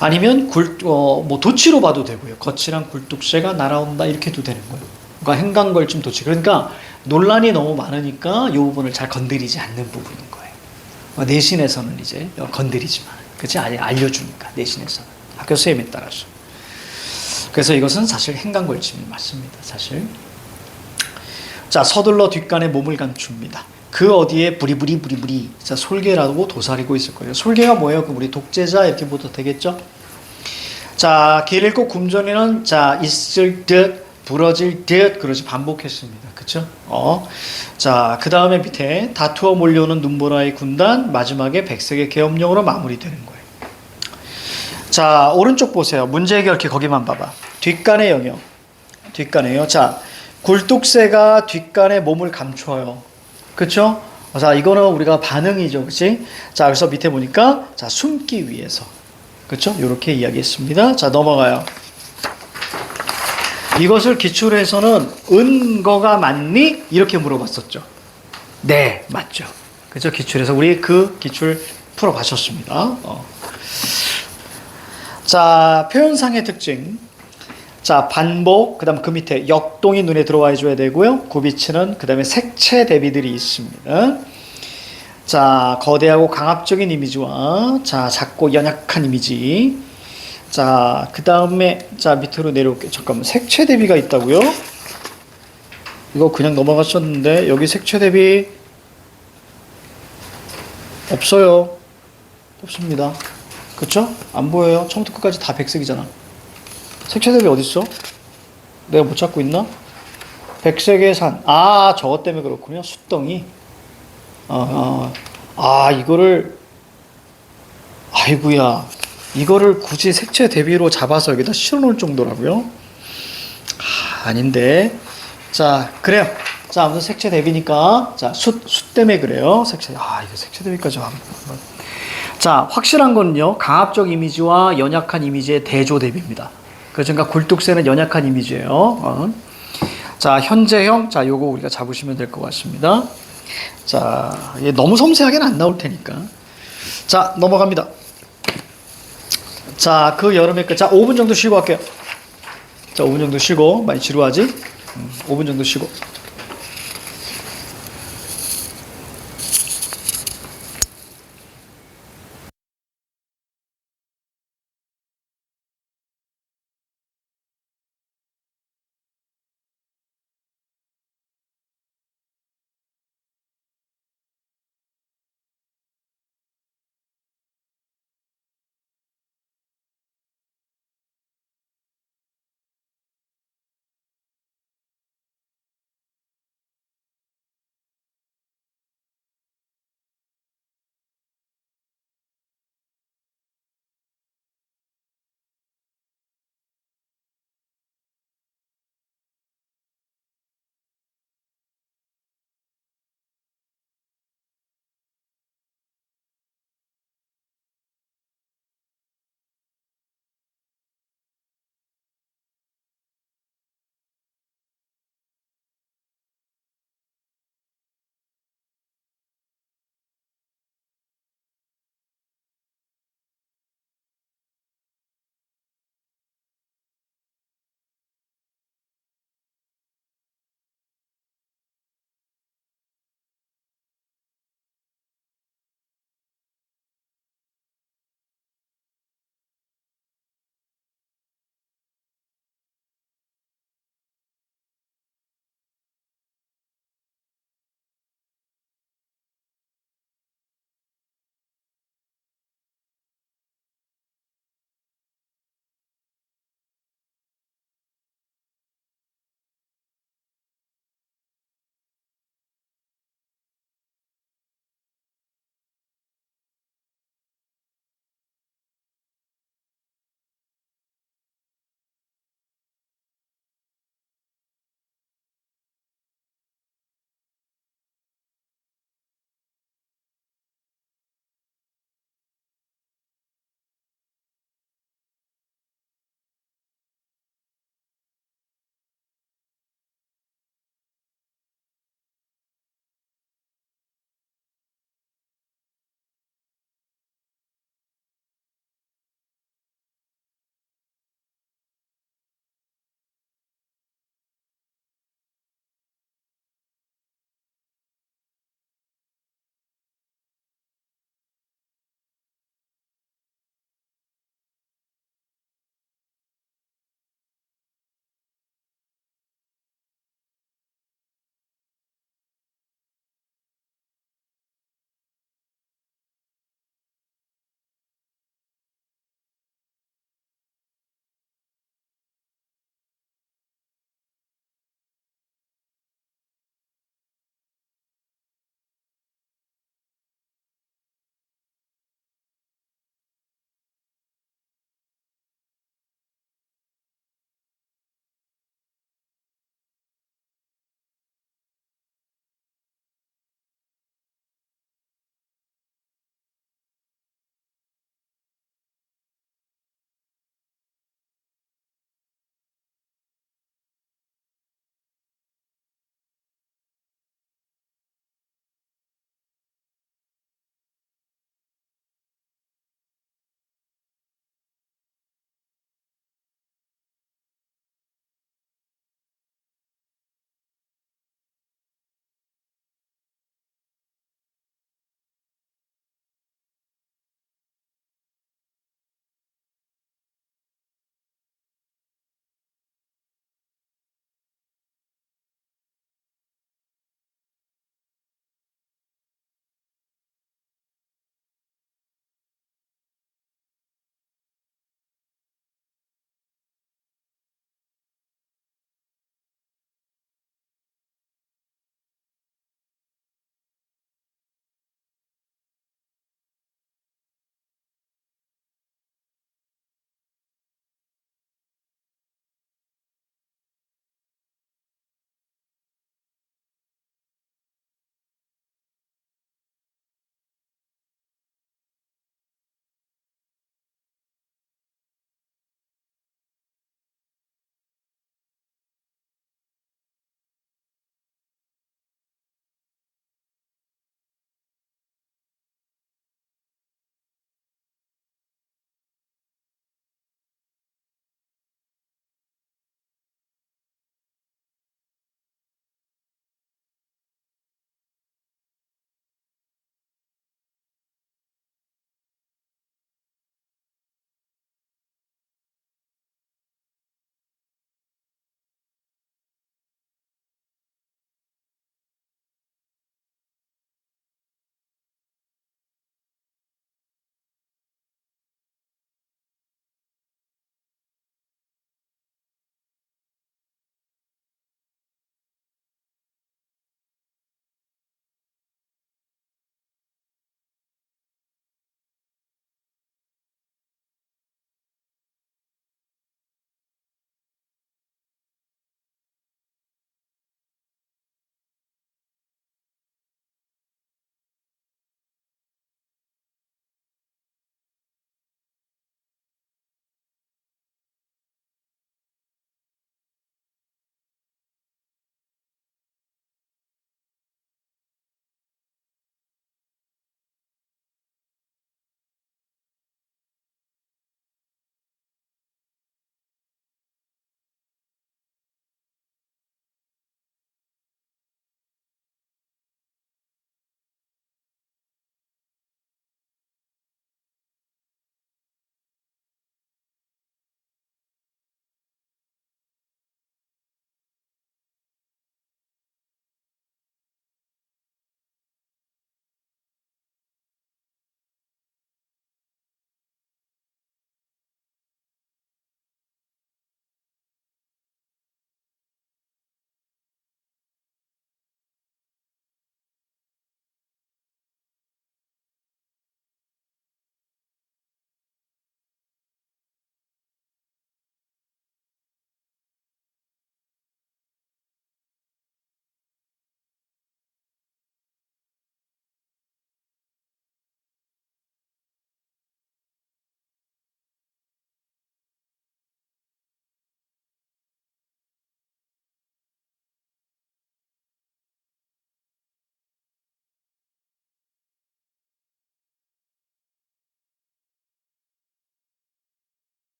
아니면 뭐 도치로 봐도 되고요. 거칠한 굴뚝새가 날아온다 이렇게 해도 되는 거예요. 그러니까 행간걸침 도치. 그러니까 논란이 너무 많으니까 이 부분을 잘 건드리지 않는 부분인 거예요. 내신에서는 이제 건드리지만, 그렇지? 알려주니까 내신에서는 학교 선생님에 따라서. 그래서 이것은 사실 행간걸침이 맞습니다. 사실. 자, 서둘러 뒷간에 몸을 감춥니다. 그 어디에 부리부리 자, 솔개라고 도사리고 있을 거예요. 솔개가 뭐예요? 그럼 우리 독재자 이렇게 보도 되겠죠? 자, 길 잃고 굶주리는 자, 있을 듯 부러질 듯 그러지 반복했습니다. 그쵸? 자, 그 다음에 밑에 다투어 몰려오는 눈보라의 군단 마지막에 백색의 계엄령으로 마무리되는 거예요. 자, 오른쪽 보세요. 문제 해결기 거기만 봐봐. 뒷간의 영역. 뒷간에요. 자, 굴뚝새가 뒷간에 몸을 감춰요. 그쵸? 자, 이거는 우리가 반응이죠. 그치? 자, 그래서 밑에 보니까, 자, 숨기 위해서. 그쵸? 이렇게 이야기했습니다. 자, 넘어가요. 이것을 기출로 해서는 은거가 맞니? 이렇게 물어봤었죠. 네, 맞죠. 그죠? 기출에서 우리 그 기출 풀어봤었습니다. 자, 표현상의 특징. 자, 반복, 그 다음 그 밑에 역동이 눈에 들어와 줘야 되고요. 굽이치는, 그 다음에 색채 대비들이 있습니다. 자, 거대하고 강압적인 이미지와, 자, 작고 연약한 이미지. 자, 그 다음에, 자, 밑으로 내려올게요. 잠깐만, 색채 대비가 있다고요? 이거 그냥 넘어갔었는데, 여기 색채 대비 없어요. 없습니다. 그쵸? 안 보여요. 처음부터 끝까지 다 백색이잖아. 색채 대비 어딨어? 내가 못 찾고 있나? 백색의 산. 아, 저것 때문에 그렇군요. 숫덩이. 이거를, 아이구야. 이거를 굳이 색채 대비로 잡아서 여기다 실어 놓을 정도라고요? 아닌데. 자, 그래요. 자, 아무튼 색채 대비니까. 자, 숫 때문에 그래요. 색채. 이거 색채 대비까지 하면. 자, 확실한 거는요. 강압적 이미지와 연약한 이미지의 대조 대비입니다. 그러니까 굴뚝새는 연약한 이미지예요. 자, 현재형. 자, 요거 우리가 잡으시면 될 것 같습니다. 자, 얘 너무 섬세하게는 안 나올 테니까. 자, 넘어갑니다. 자, 그 여름의 끝. 자, 5분 정도 쉬고 할게요. 자, 5분 정도 쉬고. 많이 지루하지? 5분 정도 쉬고.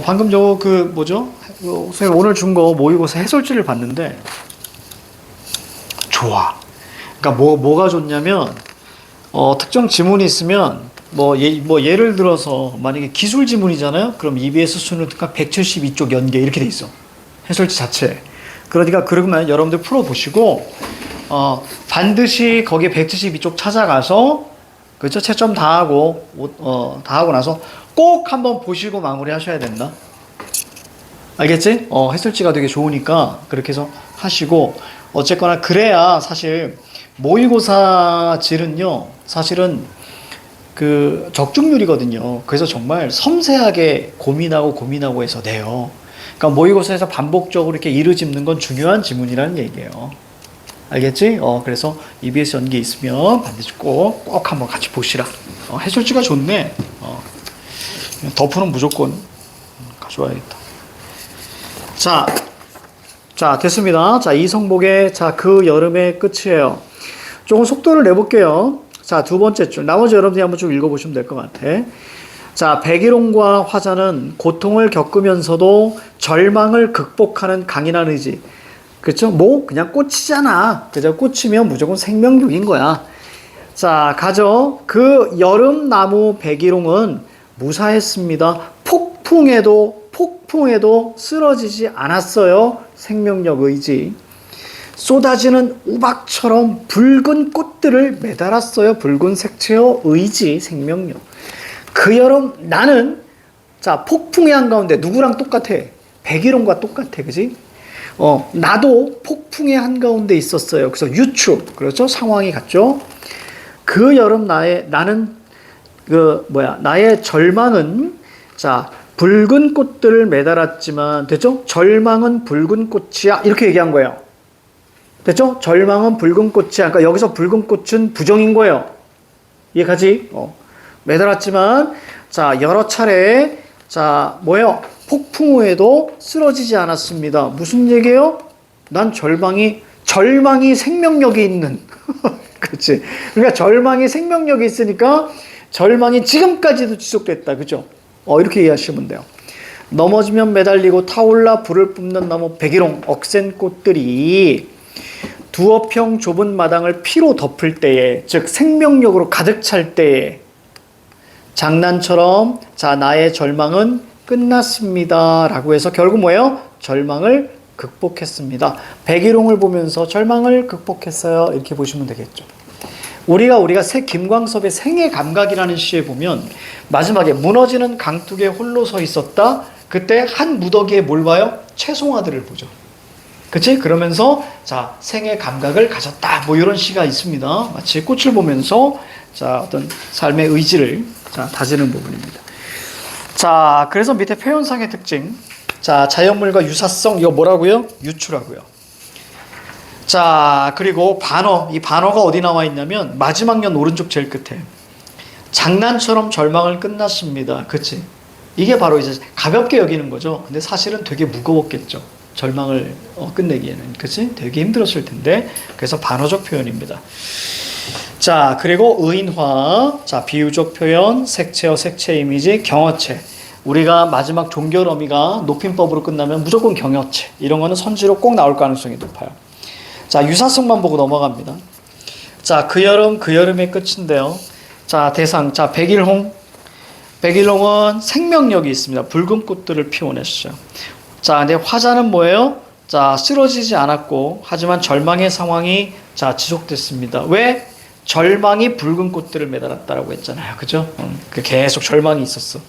방금 저 그 뭐죠? 선생님 오늘 준 거 모의고사 해설지를 봤는데 좋아. 그러니까 뭐가 좋냐면 특정 지문이 있으면 예를 들어서 만약에 기술 지문이잖아요. 그럼 EBS 수능특강 172쪽 연계 이렇게 돼 있어. 해설지 자체. 그러니까 그러면 여러분들 풀어 보시고 반드시 거기 172쪽 찾아가서 그렇죠? 채점 다 하고 다 하고 나서 꼭 한번 보시고 마무리 하셔야 된다. 알겠지? 해설지가 되게 좋으니까 그렇게 해서 하시고 어쨌거나 그래야 사실 모의고사 질은요. 사실은 그 적중률이거든요. 그래서 정말 섬세하게 고민하고 해서 내요. 그러니까 모의고사에서 반복적으로 이렇게 이르짚는 건 중요한 지문이라는 얘기예요. 알겠지? 그래서 EBS 연계 있으면 반드시 꼭 한번 같이 보시라. 해설지가 좋네. 덮으는 무조건 가져와야겠다. 자, 됐습니다. 자, 이성복의 그 여름의 끝이에요. 조금 속도를 내볼게요. 자, 두 번째 줄. 나머지 여러분들이 한번 쭉 읽어보시면 될 것 같아. 자, 백일홍과 화자는 고통을 겪으면서도 절망을 극복하는 강인한 의지. 그렇죠? 그냥 꽃이잖아. 그죠? 꽃이면 무조건 생명력인 거야. 자, 가죠. 그 여름나무 백일홍은 무사했습니다. 폭풍에도 쓰러지지 않았어요. 생명력 의지. 쏟아지는 우박처럼 붉은 꽃들을 매달았어요. 붉은 색채의 의지, 생명력. 그 여름 나는 폭풍의 한가운데 누구랑 똑같아? 백일홍과 똑같아. 그지? 나도 폭풍의 한가운데 있었어요. 그래서 유축. 그렇죠? 상황이 같죠? 그 여름 나는 나의 절망은 붉은 꽃들을 매달았지만 됐죠? 절망은 붉은 꽃이야. 이렇게 얘기한 거예요. 됐죠? 절망은 붉은 꽃이야. 그러니까 여기서 붉은 꽃은 부정인 거예요. 이해가지? 매달았지만 여러 차례 폭풍 후에도 쓰러지지 않았습니다. 무슨 얘기예요? 난 절망이 생명력이 있는 그렇지. 그러니까 절망이 생명력이 있으니까 절망이 지금까지도 지속됐다. 그죠? 이렇게 이해하시면 돼요. 넘어지면 매달리고 타올라 불을 뿜는 나무 백일홍 억센 꽃들이 두어평 좁은 마당을 피로 덮을 때에, 즉 생명력으로 가득 찰 때에 장난처럼 나의 절망은 끝났습니다 라고 해서 결국 뭐예요? 절망을 극복했습니다. 백일홍을 보면서 절망을 극복했어요. 이렇게 보시면 되겠죠. 우리가 김광섭의 생애 감각이라는 시에 보면 마지막에 무너지는 강둑에 홀로 서 있었다. 그때 한 무더기에 뭘 봐요? 채송화들을 보죠. 그치? 그러면서 생애 감각을 가졌다. 이런 시가 있습니다. 마치 꽃을 보면서 어떤 삶의 의지를 다지는 부분입니다. 그래서 밑에 표현상의 특징. 자연물과 유사성, 이거 뭐라고요? 유추라고요. 그리고 반어. 이 반어가 어디 나와 있냐면 마지막 년 오른쪽 제일 끝에. 장난처럼 절망을 끝났습니다. 그치? 이게 바로 이제 가볍게 여기는 거죠. 근데 사실은 되게 무거웠겠죠. 절망을 끝내기에는. 그치? 되게 힘들었을 텐데. 그래서 반어적 표현입니다. 그리고 의인화. 비유적 표현, 색채어 색채 이미지, 경어체. 우리가 마지막 종결 어미가 높임법으로 끝나면 무조건 경어체. 이런 거는 선지로 꼭 나올 가능성이 높아요. 유사성만 보고 넘어갑니다. 그 여름의 끝인데요. 대상. 백일홍. 백일홍은 생명력이 있습니다. 붉은 꽃들을 피워냈어요. 근데 화자는 뭐예요? 쓰러지지 않았고, 하지만 절망의 상황이 지속됐습니다. 왜? 절망이 붉은 꽃들을 매달았다라고 했잖아요. 그죠? 계속 절망이 있었어.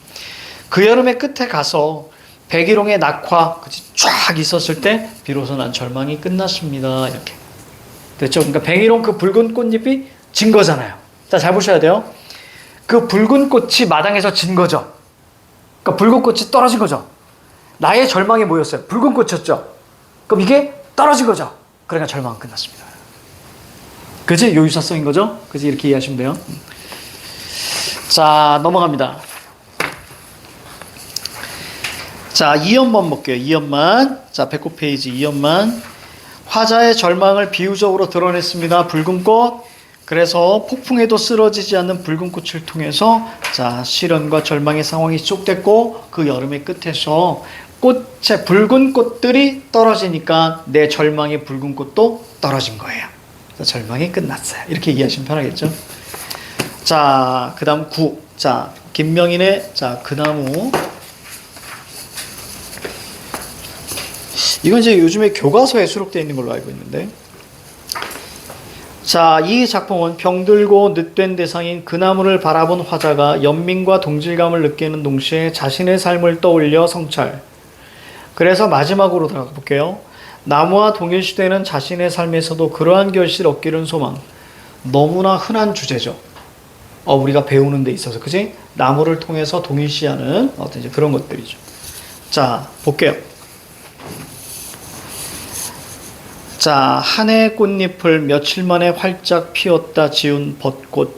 그 여름의 끝에 가서 백일홍의 낙화 쫙 있었을 때 비로소 난 절망이 끝났습니다. 이렇게. 됐죠? 그러니까 백일홍 그 붉은 꽃잎이 진 거잖아요. 잘 보셔야 돼요. 그 붉은 꽃이 마당에서 진 거죠. 그러니까 붉은 꽃이 떨어진 거죠. 나의 절망이 뭐였어요? 붉은 꽃이었죠. 그럼 이게 떨어진 거죠. 그러니까 절망은 끝났습니다. 그지? 요 유사성인 거죠? 그지? 이렇게 이해하시면 돼요. 넘어갑니다. 2연만 볼게요. 2연만. 배꼽 페이지 2연만. 화자의 절망을 비유적으로 드러냈습니다. 붉은 꽃. 그래서 폭풍에도 쓰러지지 않는 붉은 꽃을 통해서 자, 시련과 절망의 상황이 지속됐고 그 여름의 끝에서 꽃에 붉은 꽃들이 떨어지니까 내 절망의 붉은 꽃도 떨어진 거예요. 그래서 절망이 끝났어요. 이렇게 이해하시면 편하겠죠? 자, 그 다음 9. 자, 김명인의 자, 그 나무. 이건 이제 요즘에 교과서에 수록되어 있는 걸로 알고 있는데. 자, 이 작품은 병들고 늑된 대상인 그 나무를 바라본 화자가 연민과 동질감을 느끼는 동시에 자신의 삶을 떠올려 성찰. 그래서 마지막으로 들어가 볼게요. 나무와 동일시되는 자신의 삶에서도 그러한 결실을 얻기를 소망. 너무나 흔한 주제죠. 우리가 배우는 데 있어서, 그지? 나무를 통해서 동일시하는 어떤 이제 그런 것들이죠. 자, 볼게요. 자, 한 해의 꽃잎을 며칠 만에 활짝 피었다 지운 벚꽃.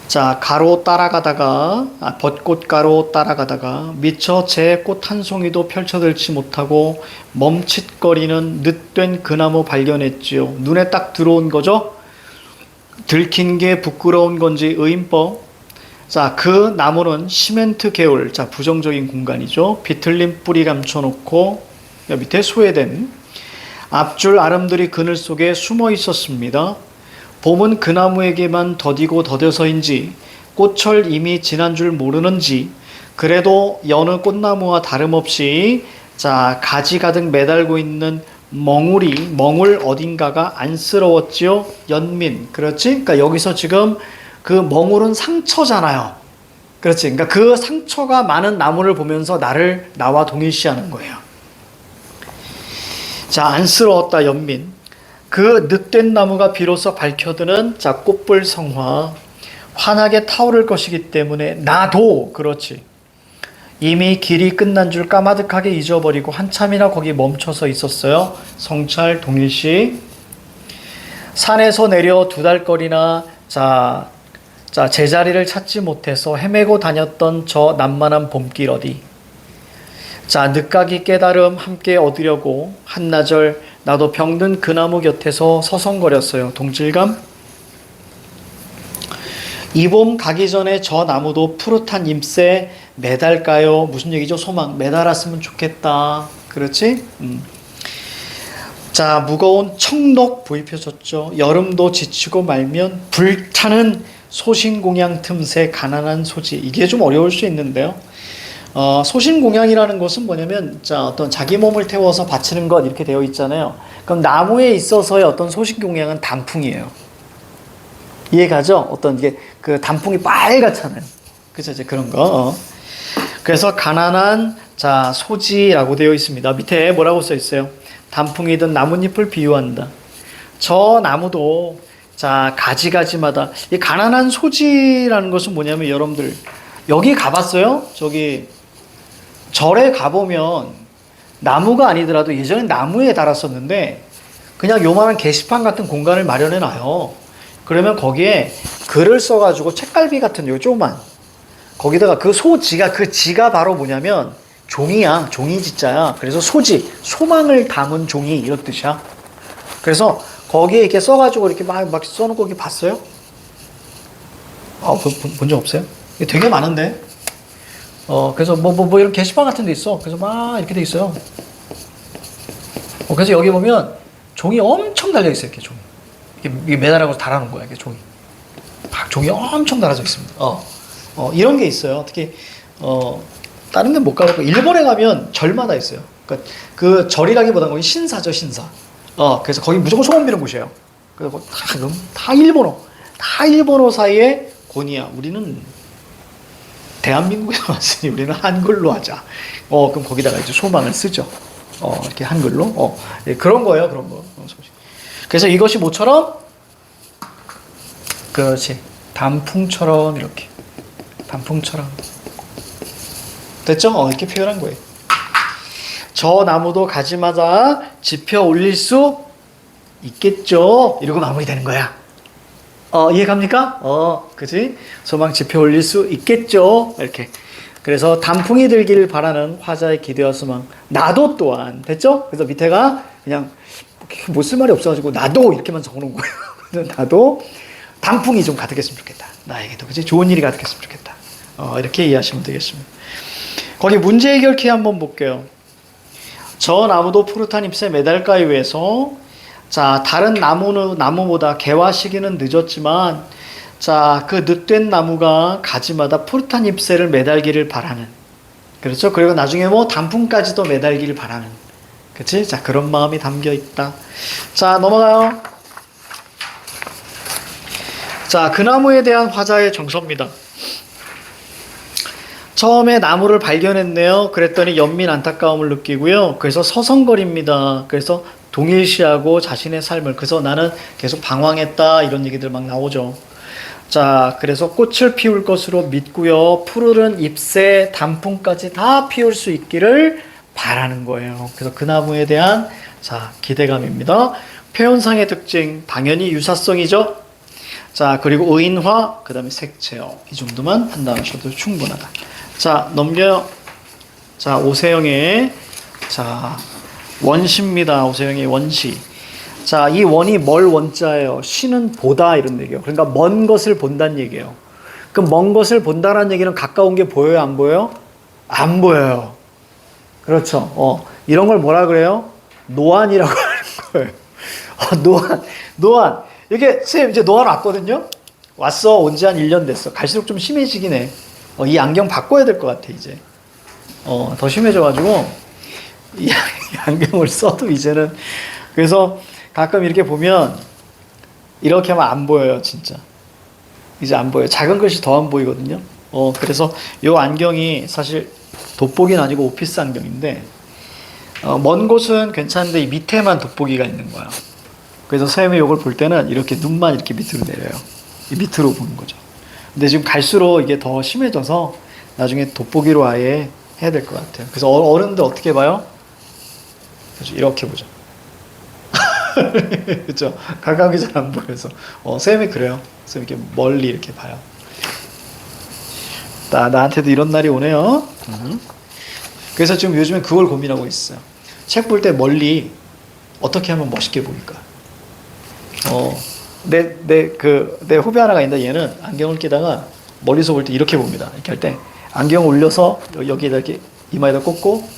자, 가로 따라가다가, 벚꽃 가로 따라가다가 미처 제 꽃 한 송이도 펼쳐들지 못하고 멈칫거리는 늦된 그 나무 발견했지요. 눈에 딱 들어온 거죠? 들킨 게 부끄러운 건지 의인법. 자, 그 나무는 시멘트 개울, 자, 부정적인 공간이죠. 비틀린 뿌리 감춰놓고 밑에 소외된 앞줄 아름드리 그늘 속에 숨어 있었습니다. 봄은 그 나무에게만 더디고 더뎌서인지 꽃철 이미 지난 줄 모르는지 그래도 여느 꽃나무와 다름없이 자, 가지 가득 매달고 있는 멍울 어딘가가 안쓰러웠지요. 연민. 그렇지? 그러니까 여기서 지금 그 멍울은 상처잖아요. 그렇지? 그러니까 그 상처가 많은 나무를 보면서 나와 동일시하는 거예요. 자, 안쓰러웠다 연민. 그 늑된 나무가 비로소 밝혀드는 자, 꽃불 성화. 환하게 타오를 것이기 때문에 나도 그렇지. 이미 길이 끝난 줄 까마득하게 잊어버리고 한참이나 거기 멈춰서 있었어요. 성찰 동일시. 산에서 내려 2달거리나 자, 제자리를 찾지 못해서 헤매고 다녔던 저 난만한 봄길 어디. 자, 늦가기 깨달음 함께 얻으려고 한나절 나도 병든 그 나무 곁에서 서성거렸어요. 동질감. 이 봄 가기 전에 저 나무도 푸릇한 잎새 매달까요? 무슨 얘기죠? 소망. 매달았으면 좋겠다. 그렇지? 자, 무거운 청록 보입혀졌죠. 여름도 지치고 말면 불타는 소신공양 틈새 가난한 소지. 이게 좀 어려울 수 있는데요. 소신공양이라는 것은 뭐냐면 자, 어떤 자기 몸을 태워서 바치는 것 이렇게 되어 있잖아요. 그럼 나무에 있어서의 어떤 소신공양은 단풍이에요. 이해가죠? 어떤 이게 그 단풍이 빨갛잖아요. 그죠? 이제 그런 거. 그래서 가난한 자, 소지라고 되어 있습니다. 밑에 뭐라고 써 있어요? 단풍이든 나뭇잎을 비유한다. 저 나무도 자, 가지가지마다 이 가난한 소지라는 것은 뭐냐면 여러분들 여기 가봤어요? 저기 절에 가보면 나무가 아니더라도 예전엔 나무에 달았었는데 그냥 요만한 게시판 같은 공간을 마련해 놔요. 그러면 거기에 글을 써가지고 책갈피 같은 요 조그만 거기다가 그 소지가 그 지가 바로 뭐냐면 종이야. 종이지자야. 그래서 소지, 소망을 담은 종이 이런 뜻이야. 그래서 거기에 이렇게 써가지고 이렇게 막 써놓고 거기 봤어요? 본 적 없어요? 되게 많은데. 그래서 뭐 이런 게시판 같은 데 있어. 그래서 막 이렇게 돼 있어요. 그래서 여기 보면 종이 엄청 달려 있어요. 이렇게 종이. 이게 매달아서 달아놓은 거야. 이게 종이. 막 종이 엄청 달아져 있습니다. 이런 게 있어요. 특히, 다른 데는 못 가고, 일본에 가면 절마다 있어요. 그러니까 그 절이라기보다는 거기 신사죠, 신사. 그래서 거기 무조건 소원 비는 곳이에요. 그래서 다 일본어. 다 일본어 사이에 고니야. 우리는 대한민국에 왔으니 우리는 한글로 하자. 그럼 거기다가 이제 소망을 쓰죠. 이렇게 한글로. 그런 거예요, 그런 거. 그래서 이것이 뭐처럼? 그렇지. 단풍처럼 이렇게. 단풍처럼. 됐죠? 이렇게 표현한 거예요. 저 나무도 가지마다 지펴 올릴 수 있겠죠? 이러고 마무리되는 거야. 이해갑니까? 그지? 소망 지펴 올릴 수 있겠죠? 이렇게. 그래서 단풍이 들기를 바라는 화자의 기대와 소망. 나도 또한. 됐죠? 그래서 밑에가 그냥 못 쓸 말이 없어가지고 나도 이렇게만 적어놓은 거예요. 나도 단풍이 좀 가득했으면 좋겠다. 나에게도 그지 좋은 일이 가득했으면 좋겠다. 이렇게 이해하시면 되겠습니다. 거기 문제 해결 키 한번 볼게요. 저 나무도 푸릇한 잎새 매달까 위해서 자 다른 나무보다 개화 시기는 늦었지만 자 그 늦된 나무가 가지마다 푸릇한 잎새를 매달기를 바라는 그렇죠. 그리고 나중에 뭐 단풍까지도 매달기를 바라는 그치? 자 그런 마음이 담겨 있다. 자 넘어가요. 자 그 나무에 대한 화자의 정서입니다. 처음에 나무를 발견했네요. 그랬더니 연민 안타까움을 느끼고요. 그래서 서성거립니다. 그래서 동일시하고 자신의 삶을 그래서 나는 계속 방황했다 이런 얘기들 막 나오죠. 자 그래서 꽃을 피울 것으로 믿고요. 푸르른 잎새 단풍까지 다 피울 수 있기를 바라는 거예요. 그래서 그 나무에 대한 자 기대감입니다. 표현상의 특징 당연히 유사성이죠. 자 그리고 의인화 그 다음에 색채요. 이 정도만 판단하셔도 충분하다. 자 넘겨요. 자 오세영의 자 원시입니다. 오세영의 원시. 자 이 원이 뭘 원자예요? 시는 보다 이런 얘기예요. 그러니까 먼 것을 본다는 얘기예요. 그럼 먼 것을 본다는 얘기는 가까운 게 보여요? 안 보여요? 안 보여요. 그렇죠. 이런 걸 뭐라 그래요? 노안이라고 하는 거예요. 노안. 이게 선생님 이제 노안 왔거든요. 왔어. 온 지 한 1년 됐어. 갈수록 좀 심해지긴 해. 이 안경 바꿔야 될 것 같아 이제. 더 심해져가지고 이 안경을 써도 이제는 그래서 가끔 이렇게 보면 이렇게 하면 안 보여요 진짜. 이제 안 보여요. 작은 글씨 더 안 보이거든요. 그래서 이 안경이 사실 돋보기는 아니고 오피스 안경인데 먼 곳은 괜찮은데 이 밑에만 돋보기가 있는 거야. 그래서 선생님이 이걸 볼 때는 이렇게 눈만 이렇게 밑으로 내려요. 이 밑으로 보는 거죠. 근데 지금 갈수록 이게 더 심해져서 나중에 돋보기로 아예 해야 될 것 같아요. 그래서 어른들 어떻게 봐요? 그렇죠. 이렇게 보죠. 그렇죠. 가까이 잘 안 보여서. 쌤이 그래요. 쌤 이렇게 멀리 이렇게 봐요. 나한테도 이런 날이 오네요. 그래서 지금 요즘엔 그걸 고민하고 있어요. 책 볼 때 멀리 어떻게 하면 멋있게 보일까? 내 후배 하나가 있는데 얘는 안경을 끼다가 멀리서 볼 때 이렇게 봅니다. 이렇게 할 때 안경 올려서 여기에다 이렇게 이마에다 꽂고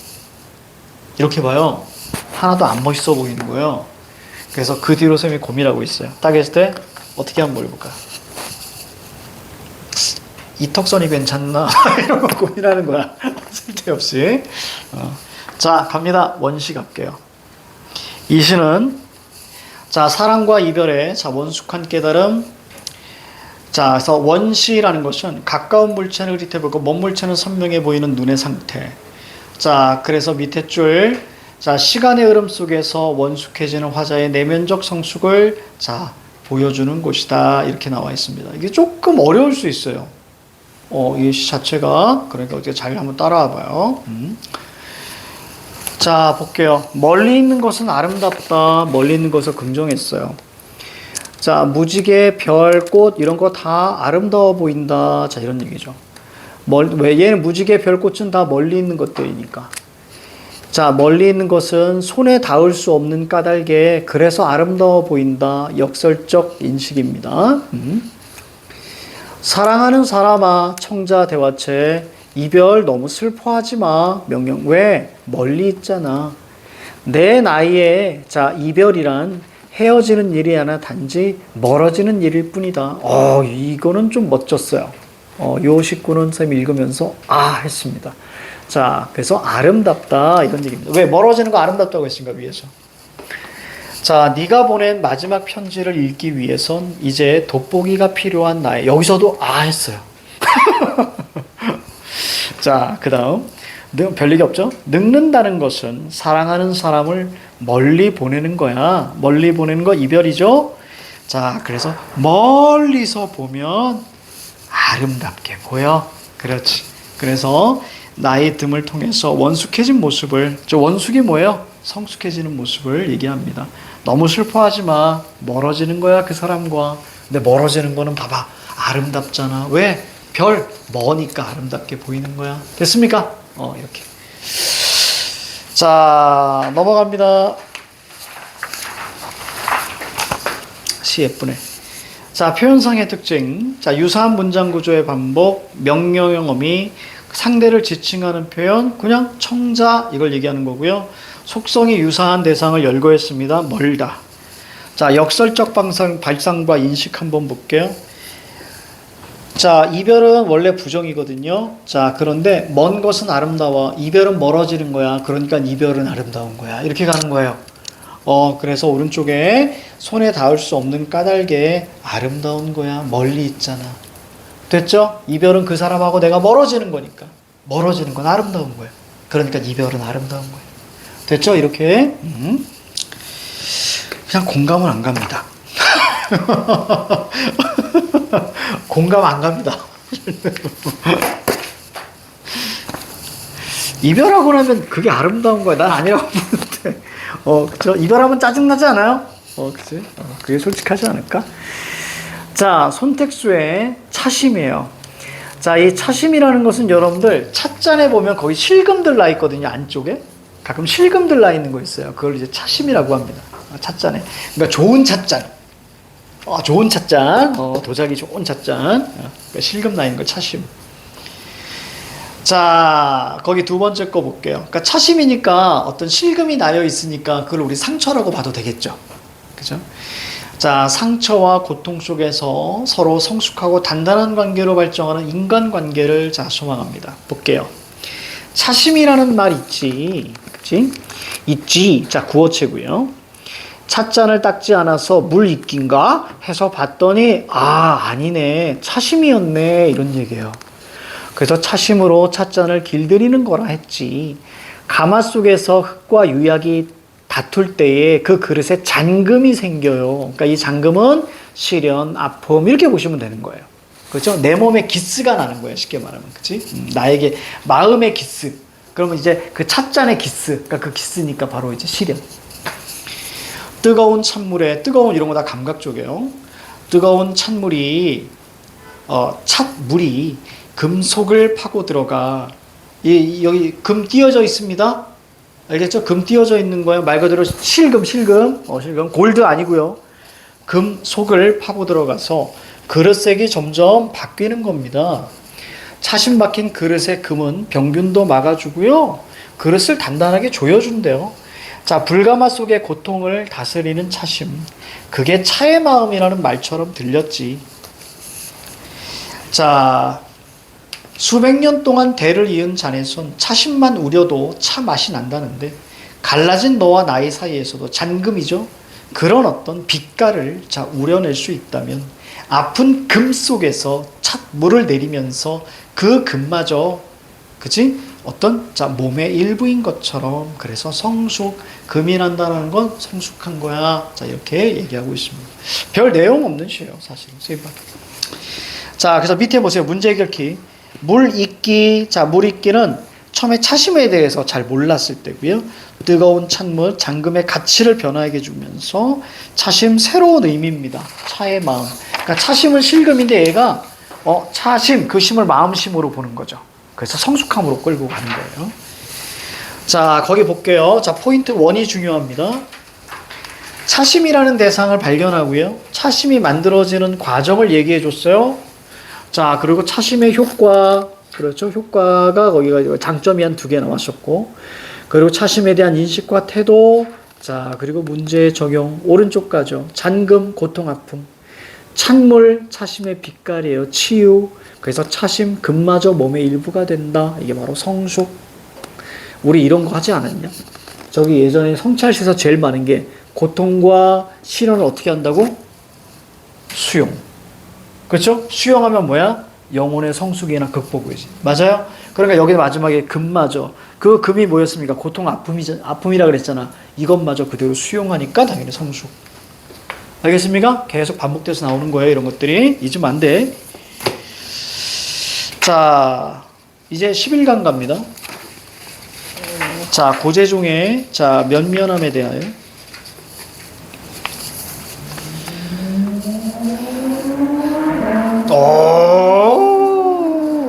이렇게 봐요. 하나도 안 멋있어 보이는 거예요. 그래서 그 뒤로 쌤이 고민하고 있어요. 딱 했을 때 어떻게 한번 볼까? 이 턱선이 괜찮나? 이런 거 고민하는 거야. 쓸데없이. 자 갑니다. 원시 갈게요. 이 시는 자 사랑과 이별의 자 원숙한 깨달음. 자 그래서 원시라는 것은 가까운 물체는 흐릿해 보이고 먼 물체는 선명해 보이는 눈의 상태. 자 그래서 밑에 줄 자 시간의 흐름 속에서 원숙해지는 화자의 내면적 성숙을 자 보여주는 곳이다 이렇게 나와 있습니다. 이게 조금 어려울 수 있어요. 이 시 자체가 그러니까 어떻게 잘 한번 따라와 봐요. 자 볼게요. 멀리 있는 것은 아름답다. 멀리 있는 것을 긍정했어요. 자 무지개, 별, 꽃 이런 거 다 아름다워 보인다. 자 이런 얘기죠. 왜 얘는 무지개, 별, 꽃은 다 멀리 있는 것들이니까. 자 멀리 있는 것은 손에 닿을 수 없는 까닭에 그래서 아름다워 보인다. 역설적 인식입니다. 사랑하는 사람아 청자 대화체 이별 너무 슬퍼하지 마. 명령. 왜? 멀리 있잖아. 내 나이에 자 이별이란 헤어지는 일이 아니라 단지 멀어지는 일일 뿐이다. 이거는 좀 멋졌어요. 요 식구는 쌤이 읽으면서 했습니다. 자 그래서 아름답다 이런 얘기입니다. 왜 멀어지는 거 아름답다고 했습니까? 위에서. 자 네가 보낸 마지막 편지를 읽기 위해선 이제 돋보기가 필요한 나의 여기서도 했어요. 자 그 다음 별얘기 없죠? 늙는다는 것은 사랑하는 사람을 멀리 보내는 거야. 멀리 보내는 거 이별이죠. 자 그래서 멀리서 보면 아름답게 보여. 그렇지. 그래서 나의 뜸을 통해서 원숙해진 모습을 원숙이 뭐예요? 성숙해지는 모습을 얘기합니다. 너무 슬퍼하지 마. 멀어지는 거야 그 사람과. 근데 멀어지는 거는 봐봐 아름답잖아. 왜? 별 머니까 아름답게 보이는 거야. 됐습니까? 이렇게. 자 넘어갑니다. 시 예쁘네. 자, 표현상의 특징. 자, 유사한 문장 구조의 반복, 명령형 어미, 상대를 지칭하는 표현, 그냥 청자, 이걸 얘기하는 거고요. 속성이 유사한 대상을 열거했습니다. 멀다. 자, 역설적 발상과 인식 한번 볼게요. 자, 이별은 원래 부정이거든요. 자, 그런데 먼 것은 아름다워. 이별은 멀어지는 거야. 그러니까 이별은 아름다운 거야. 이렇게 가는 거예요. 그래서 오른쪽에 손에 닿을 수 없는 까닭에 아름다운 거야. 멀리 있잖아. 됐죠? 이별은 그 사람하고 내가 멀어지는 거니까. 멀어지는 건 아름다운 거야. 그러니까 이별은 아름다운 거야. 됐죠? 이렇게. 그냥 공감은 안 갑니다. 공감 안 갑니다. 이별하고 나면 그게 아름다운 거야. 난 아니라고 보는데. 그쵸? 이별하면 짜증나지 않아요? 그치? 그게 솔직하지 않을까? 자, 손택수의 차심이에요. 자, 이 차심이라는 것은 여러분들 찻잔에 보면 거기 실금들 나 있거든요. 안쪽에. 가끔 실금들 나 있는 거 있어요. 그걸 이제 차심이라고 합니다. 찻잔에. 그러니까 좋은 찻잔. 좋은 찻잔. 도자기 좋은 찻잔. 그러니까 실금 나 있는 거 차심. 자, 거기 두 번째 거 볼게요. 그러니까 차심이니까 어떤 실금이 나여 있으니까 그걸 우리 상처라고 봐도 되겠죠. 그죠? 자, 상처와 고통 속에서 서로 성숙하고 단단한 관계로 발전하는 인간관계를 자, 소망합니다. 볼게요. 차심이라는 말 있지. 그치? 있지. 자, 구어체고요. 찻잔을 닦지 않아서 물 있긴가? 해서 봤더니 아니네. 차심이었네. 이런 얘기예요. 그래서 차심으로 찻잔을 길들이는 거라 했지. 가마 속에서 흙과 유약이 다툴 때에 그 그릇에 잔금이 생겨요. 그러니까 이 잔금은 시련, 아픔 이렇게 보시면 되는 거예요. 그렇죠? 내 몸에 기스가 나는 거예요. 쉽게 말하면. 그치? 나에게 마음의 기스. 그러면 이제 그 찻잔의 기스. 그러니까 그 기스니까 바로 이제 시련. 뜨거운 찬물에, 뜨거운 이런 거 다 감각적이에요. 뜨거운 찬물이, 찻물이 금속을 파고 들어가. 여기 금 띄어져 있습니다. 알겠죠? 금 띄어져 있는 거예요. 말 그대로 실금. 골드 아니고요. 금속을 파고 들어가서 그릇색이 점점 바뀌는 겁니다. 차심 박힌 그릇의 금은 병균도 막아주고요. 그릇을 단단하게 조여준대요. 자, 불가마 속의 고통을 다스리는 차심. 그게 차의 마음이라는 말처럼 들렸지. 자, 수백 년 동안 대를 이은 잔에선 차심만 우려도 차 맛이 난다는데 갈라진 너와 나의 사이에서도 잔금이죠. 그런 어떤 빛깔을 자 우려낼 수 있다면 아픈 금 속에서 찻물을 내리면서 그 금마저 그치? 어떤 자 몸의 일부인 것처럼 그래서 성숙 금이 난다는 건 성숙한 거야. 자 이렇게 얘기하고 있습니다. 별 내용 없는 시예요 사실. 자 그래서 밑에 보세요. 문제 해결키. 물 있기. 자, 물 있기는 처음에 차심에 대해서 잘 몰랐을 때고요. 뜨거운 찬물, 잔금의 가치를 변화하게 주면서 차심 새로운 의미입니다. 차의 마음. 그러니까 차심은 실금인데 얘가 차심, 그 심을 마음심으로 보는 거죠. 그래서 성숙함으로 끌고 가는 거예요. 자, 거기 볼게요. 자, 포인트 1이 중요합니다. 차심이라는 대상을 발견하고요. 차심이 만들어지는 과정을 얘기해 줬어요. 자, 그리고 차심의 효과, 그렇죠. 효과가 거기가 장점이 한 2개 나왔었고, 그리고 차심에 대한 인식과 태도, 자, 그리고 문제 적용, 오른쪽 가죠. 잔금, 고통, 아픔. 찬물, 차심의 빛깔이에요. 치유. 그래서 차심, 금마저 몸의 일부가 된다. 이게 바로 성숙. 우리 이런 거 하지 않았냐? 저기 예전에 성찰시에서 제일 많은 게 고통과 시련을 어떻게 한다고? 수용. 그렇죠? 수용하면 뭐야? 영혼의 성숙이나 극복이지. 맞아요? 그러니까 여기 마지막에 금마저. 그 금이 뭐였습니까? 고통, 아픔이라 그랬잖아. 이것마저 그대로 수용하니까 당연히 성숙. 알겠습니까? 계속 반복돼서 나오는 거예요. 이런 것들이. 잊으면 안 돼. 자, 이제 11강 갑니다. 자, 고재종의 자, 면면함에 대하여.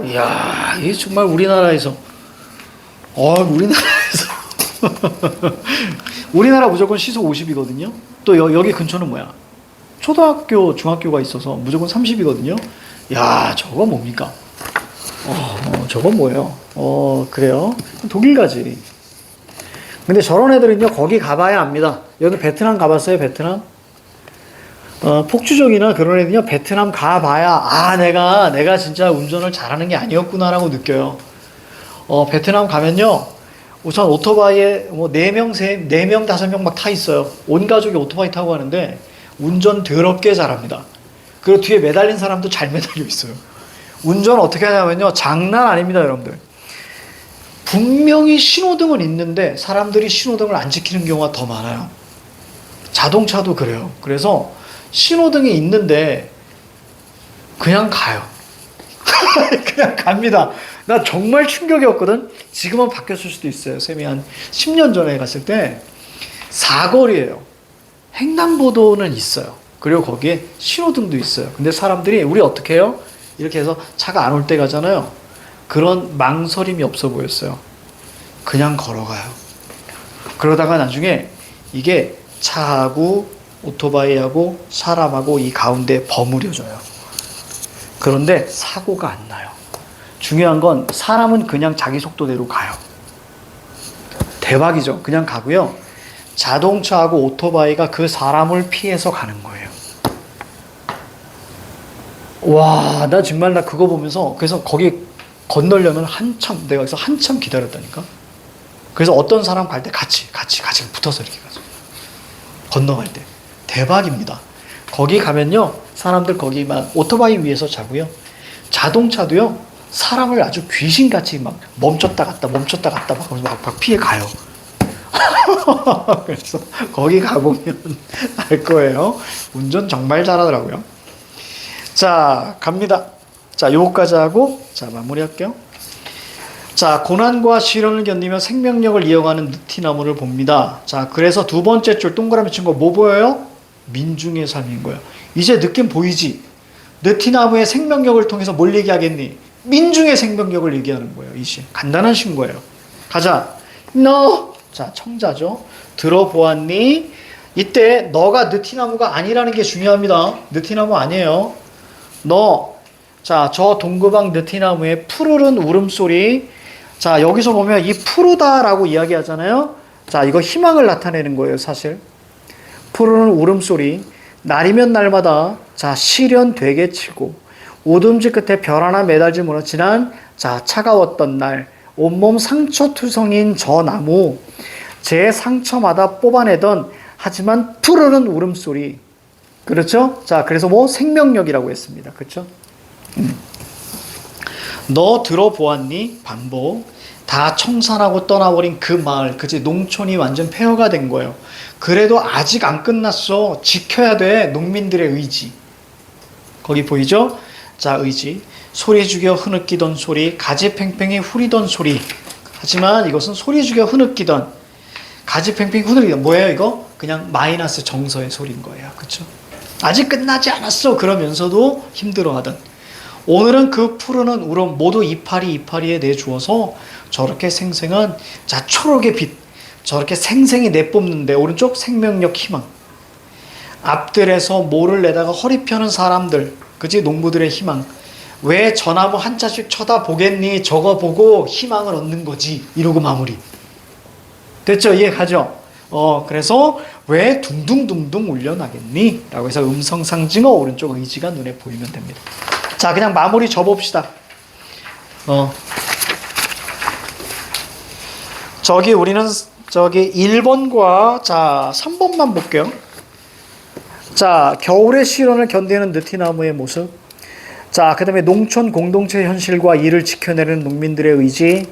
이야, 이게 정말 우리나라에서 우리나라 무조건 시속 50이거든요. 또 여기 근처는 뭐야? 초등학교, 중학교가 있어서 무조건 30이거든요. 야, 저거 뭡니까? 저건 뭐예요? 그래요? 독일 가지. 근데 저런 애들은요, 거기 가봐야 압니다. 여기 베트남 가봤어요, 베트남? 폭주족이나 그런 애들은요, 베트남 가봐야, 내가 진짜 운전을 잘하는 게 아니었구나라고 느껴요. 베트남 가면요, 우선 오토바이에 뭐 4명, 5명 막 타 있어요. 온 가족이 오토바이 타고 가는데, 운전 더럽게 잘합니다. 그리고 뒤에 매달린 사람도 잘 매달려 있어요. 운전 어떻게 하냐면요, 장난 아닙니다, 여러분들. 분명히 신호등은 있는데, 사람들이 신호등을 안 지키는 경우가 더 많아요. 자동차도 그래요. 그래서, 신호등이 있는데 그냥 가요. 그냥 갑니다. 나 정말 충격이었거든. 지금은 바뀌었을 수도 있어요. 쌤이 한 10년 전에 갔을 때 사거리예요. 횡단보도는 있어요. 그리고 거기에 신호등도 있어요. 근데 사람들이 우리 어떻게 해요? 이렇게 해서 차가 안 올 때 가잖아요. 그런 망설임이 없어 보였어요. 그냥 걸어가요. 그러다가 나중에 이게 차하고 오토바이하고 사람하고 이 가운데 버무려져요. 그런데 사고가 안 나요. 중요한 건 사람은 그냥 자기 속도대로 가요. 대박이죠. 그냥 가고요. 자동차하고 오토바이가 그 사람을 피해서 가는 거예요. 와, 나 정말 나 그거 보면서 그래서 거기 건너려면 내가 여기서 한참 기다렸다니까. 그래서 어떤 사람 갈 때 같이 붙어서 이렇게 가죠. 건너갈 때. 대박입니다. 거기 가면요, 사람들 거기 막 오토바이 위에서 자고요. 자동차도요, 사람을 아주 귀신같이 막 멈췄다 갔다 막 피해 가요. 그래서 거기 가보면 알 거예요. 운전 정말 잘하더라고요. 자, 갑니다. 자, 요거까지 하고, 자, 마무리할게요. 자, 고난과 시련을 견디며 생명력을 이어가는 느티나무를 봅니다. 자, 그래서 두 번째 줄 동그라미 친 거 뭐 보여요? 민중의 삶인 거예요. 이제 느낌 보이지? 느티나무의 생명력을 통해서 뭘 얘기하겠니? 민중의 생명력을 얘기하는 거예요. 이제 간단한 신고예요. 가자. 너, 자, 청자죠. 들어보았니? 이때 너가 느티나무가 아니라는 게 중요합니다. 느티나무 아니에요. 너, 자, 저 동그방 느티나무의 푸르른 울음소리. 자, 여기서 보면 이 푸르다라고 이야기하잖아요. 자, 이거 희망을 나타내는 거예요, 사실. 푸르는 울음소리, 날이면 날마다 자 시련 되게 치고 오둠지 끝에 별 하나 매달지 못한 지난 자 차가웠던 날 온몸 상처투성인 저 나무 제 상처마다 뽑아내던 하지만 푸르는 울음소리. 그렇죠? 자, 그래서 뭐 생명력이라고 했습니다. 그렇죠? 너 들어보았니? 반복. 다 청산하고 떠나버린 그 마을, 그치? 농촌이 완전 폐허가 된 거예요. 그래도 아직 안 끝났어. 지켜야 돼. 농민들의 의지. 거기 보이죠? 자, 의지. 소리 죽여 흐느끼던 소리, 가지 팽팽히 후리던 소리. 하지만 이것은 소리 죽여 흐느끼던, 가지 팽팽히 흐느끼던, 뭐예요, 이거? 그냥 마이너스 정서의 소리인 거예요. 그쵸? 아직 끝나지 않았어. 그러면서도 힘들어하던. 오늘은 그 푸르는 울음 모두 이파리에 내주어서 저렇게 생생한 자 초록의 빛 저렇게 생생히 내뿜는데 오른쪽 생명력 희망 앞들에서 모를 내다가 허리 펴는 사람들 그치 농부들의 희망 왜 저나무 한자씩 쳐다보겠니 저거 보고 희망을 얻는 거지 이러고 마무리 됐죠 이해가죠 그래서 왜 둥둥둥둥 울려나겠니 라고 해서 음성 상징어 오른쪽 의지가 눈에 보이면 됩니다. 자, 그냥 마무리 접읍시다. 우리는 1번과 자, 3번만 볼게요. 자, 겨울의 시련을 견디는 느티나무의 모습. 자, 그 다음에 농촌 공동체 현실과 이를 지켜내는 농민들의 의지.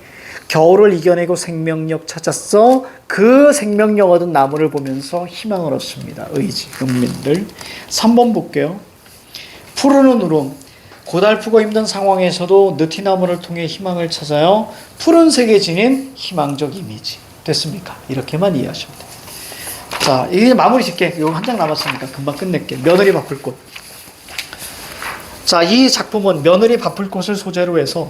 겨울을 이겨내고 생명력 찾았어. 그 생명력 얻은 나무를 보면서 희망을 얻습니다. 의지, 농민들. 3번 볼게요. 푸르는 울음. 고달프고 힘든 상황에서도 느티나무를 통해 희망을 찾아요. 푸른색에 지닌 희망적 이미지. 됐습니까? 이렇게만 이해하시면 돼요. 자, 이제 마무리 짓게. 이거 한 장 남았으니까 금방 끝낼게. 며느리 바쁠 꽃. 자, 이 작품은 며느리 바쁠 꽃을 소재로 해서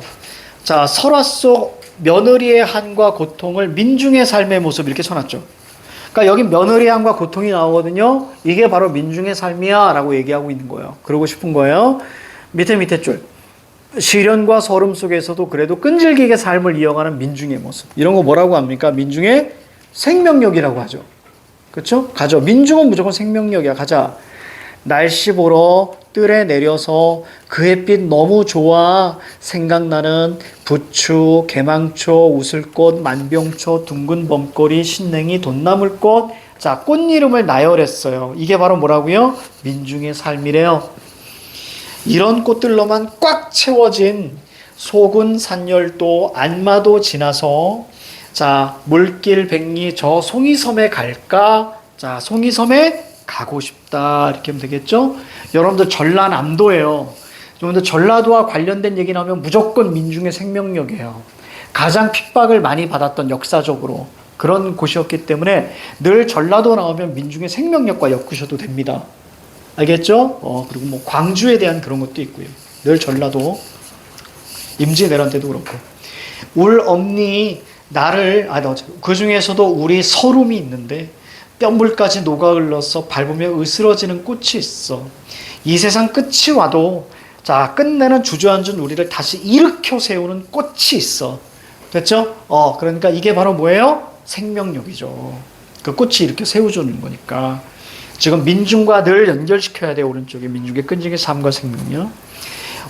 자, 설화 속 며느리의 한과 고통을 민중의 삶의 모습 이렇게 쳐놨죠. 그러니까 여기 며느리함과 고통이 나오거든요. 이게 바로 민중의 삶이야 라고 얘기하고 있는 거예요. 그러고 싶은 거예요. 밑에 줄. 시련과 서름 속에서도 그래도 끈질기게 삶을 이어가는 민중의 모습. 이런 거 뭐라고 합니까? 민중의 생명력이라고 하죠. 그렇죠? 가죠. 민중은 무조건 생명력이야. 가자. 날씨 보러 뜰에 내려서 그 햇빛 너무 좋아. 생각나는 부추, 개망초, 우슬꽃, 만병초, 둥근 범꼬리, 신냉이, 돈나물꽃. 자, 꽃 이름을 나열했어요. 이게 바로 뭐라고요? 민중의 삶이래요. 이런 꽃들로만 꽉 채워진 소군 산열도 안마도 지나서 자, 물길 백리 저 송이섬에 갈까? 자, 송이섬에 가고 싶다. 이렇게 하면 되겠죠? 여러분들 전라남도예요. 여러분들 전라도와 관련된 얘기 나오면 무조건 민중의 생명력이에요. 가장 핍박을 많이 받았던 역사적으로 그런 곳이었기 때문에 늘 전라도 나오면 민중의 생명력과 엮으셔도 됩니다. 알겠죠? 그리고 뭐 광주에 대한 그런 것도 있고요. 늘 전라도 임진왜란 때도 그렇고 울 엄니 나를 그 중에서도 우리 서름이 있는데 뺨물까지 녹아 흘러서 밟으며 으스러지는 꽃이 있어. 이 세상 끝이 와도 자 끝내는 주저앉은 우리를 다시 일으켜 세우는 꽃이 있어. 됐죠? 그러니까 이게 바로 뭐예요? 생명력이죠. 그 꽃이 이렇게 세워주는 거니까. 지금 민중과 늘 연결시켜야 돼. 오른쪽에 민중의 끈질긴 삶과 생명력.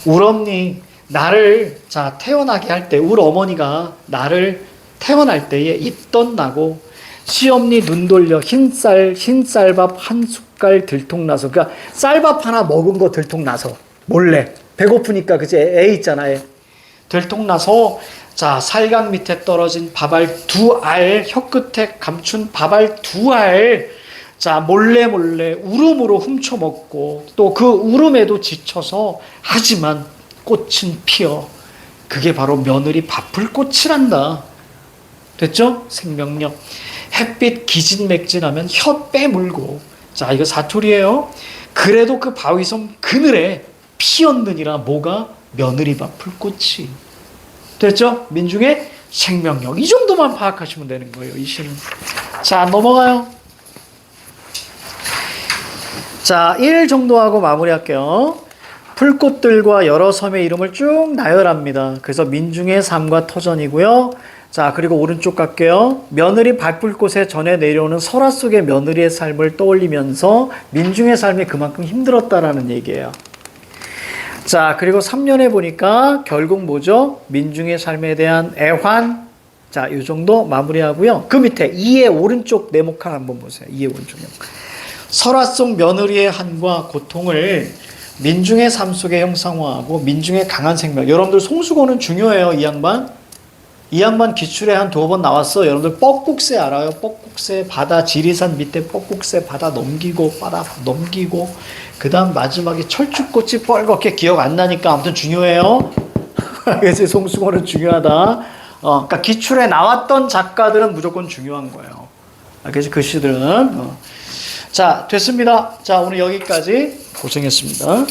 울엄니 나를 자 태어나게 할 때 울 어머니가 나를 태어날 때에 입덧 나고 시엄니 눈 돌려 흰쌀밥 한 숟갈 들통나서 그러니까 쌀밥 하나 먹은 거 들통나서 몰래 배고프니까 그치 애 있잖아 애 들통나서 자 살강 밑에 떨어진 밥알 2알 혀끝에 감춘 밥알 2알 자 몰래 울음으로 훔쳐먹고 또 그 울음에도 지쳐서 하지만 꽃은 피어 그게 바로 며느리 바쁠 꽃이란다. 됐죠? 생명력. 햇빛 기진맥진하면 혀 빼물고 자 이거 사투리예요. 그래도 그 바위섬 그늘에 피었느니라 뭐가 며느리 바쁠 꽃이. 됐죠? 민중의 생명력. 이 정도만 파악하시면 되는 거예요. 이 시는. 자 넘어가요. 자 1 정도 하고 마무리할게요. 풀꽃들과 여러 섬의 이름을 쭉 나열합니다. 그래서 민중의 삶과 터전이고요. 자 그리고 오른쪽 갈게요. 며느리 바쁠 곳에 전해 내려오는 설화 속의 며느리의 삶을 떠올리면서 민중의 삶이 그만큼 힘들었다라는 얘기예요. 자 그리고 3년에 보니까 결국 뭐죠? 민중의 삶에 대한 애환. 자 이 정도 마무리하고요. 그 밑에 2의 오른쪽 네모칸 한번 보세요. 2의 오른쪽 네모칸. 설화 속 며느리의 한과 고통을 민중의 삶 속에 형상화하고 민중의 강한 생명. 여러분들 송수고는 중요해요. 이 양반 기출에 한 2번 나왔어. 여러분들 뻐국새 알아요? 뻐국새 바다 지리산 밑에 뻐국새 바다 넘기고 그 다음 마지막에 철쭉꽃이 뻘겋게 기억 안 나니까 아무튼 중요해요. 그래서 송수고는 중요하다. 그러니까 기출에 나왔던 작가들은 무조건 중요한 거예요. 그래서 글씨들은 자 됐습니다. 자 오늘 여기까지 고생했습니다.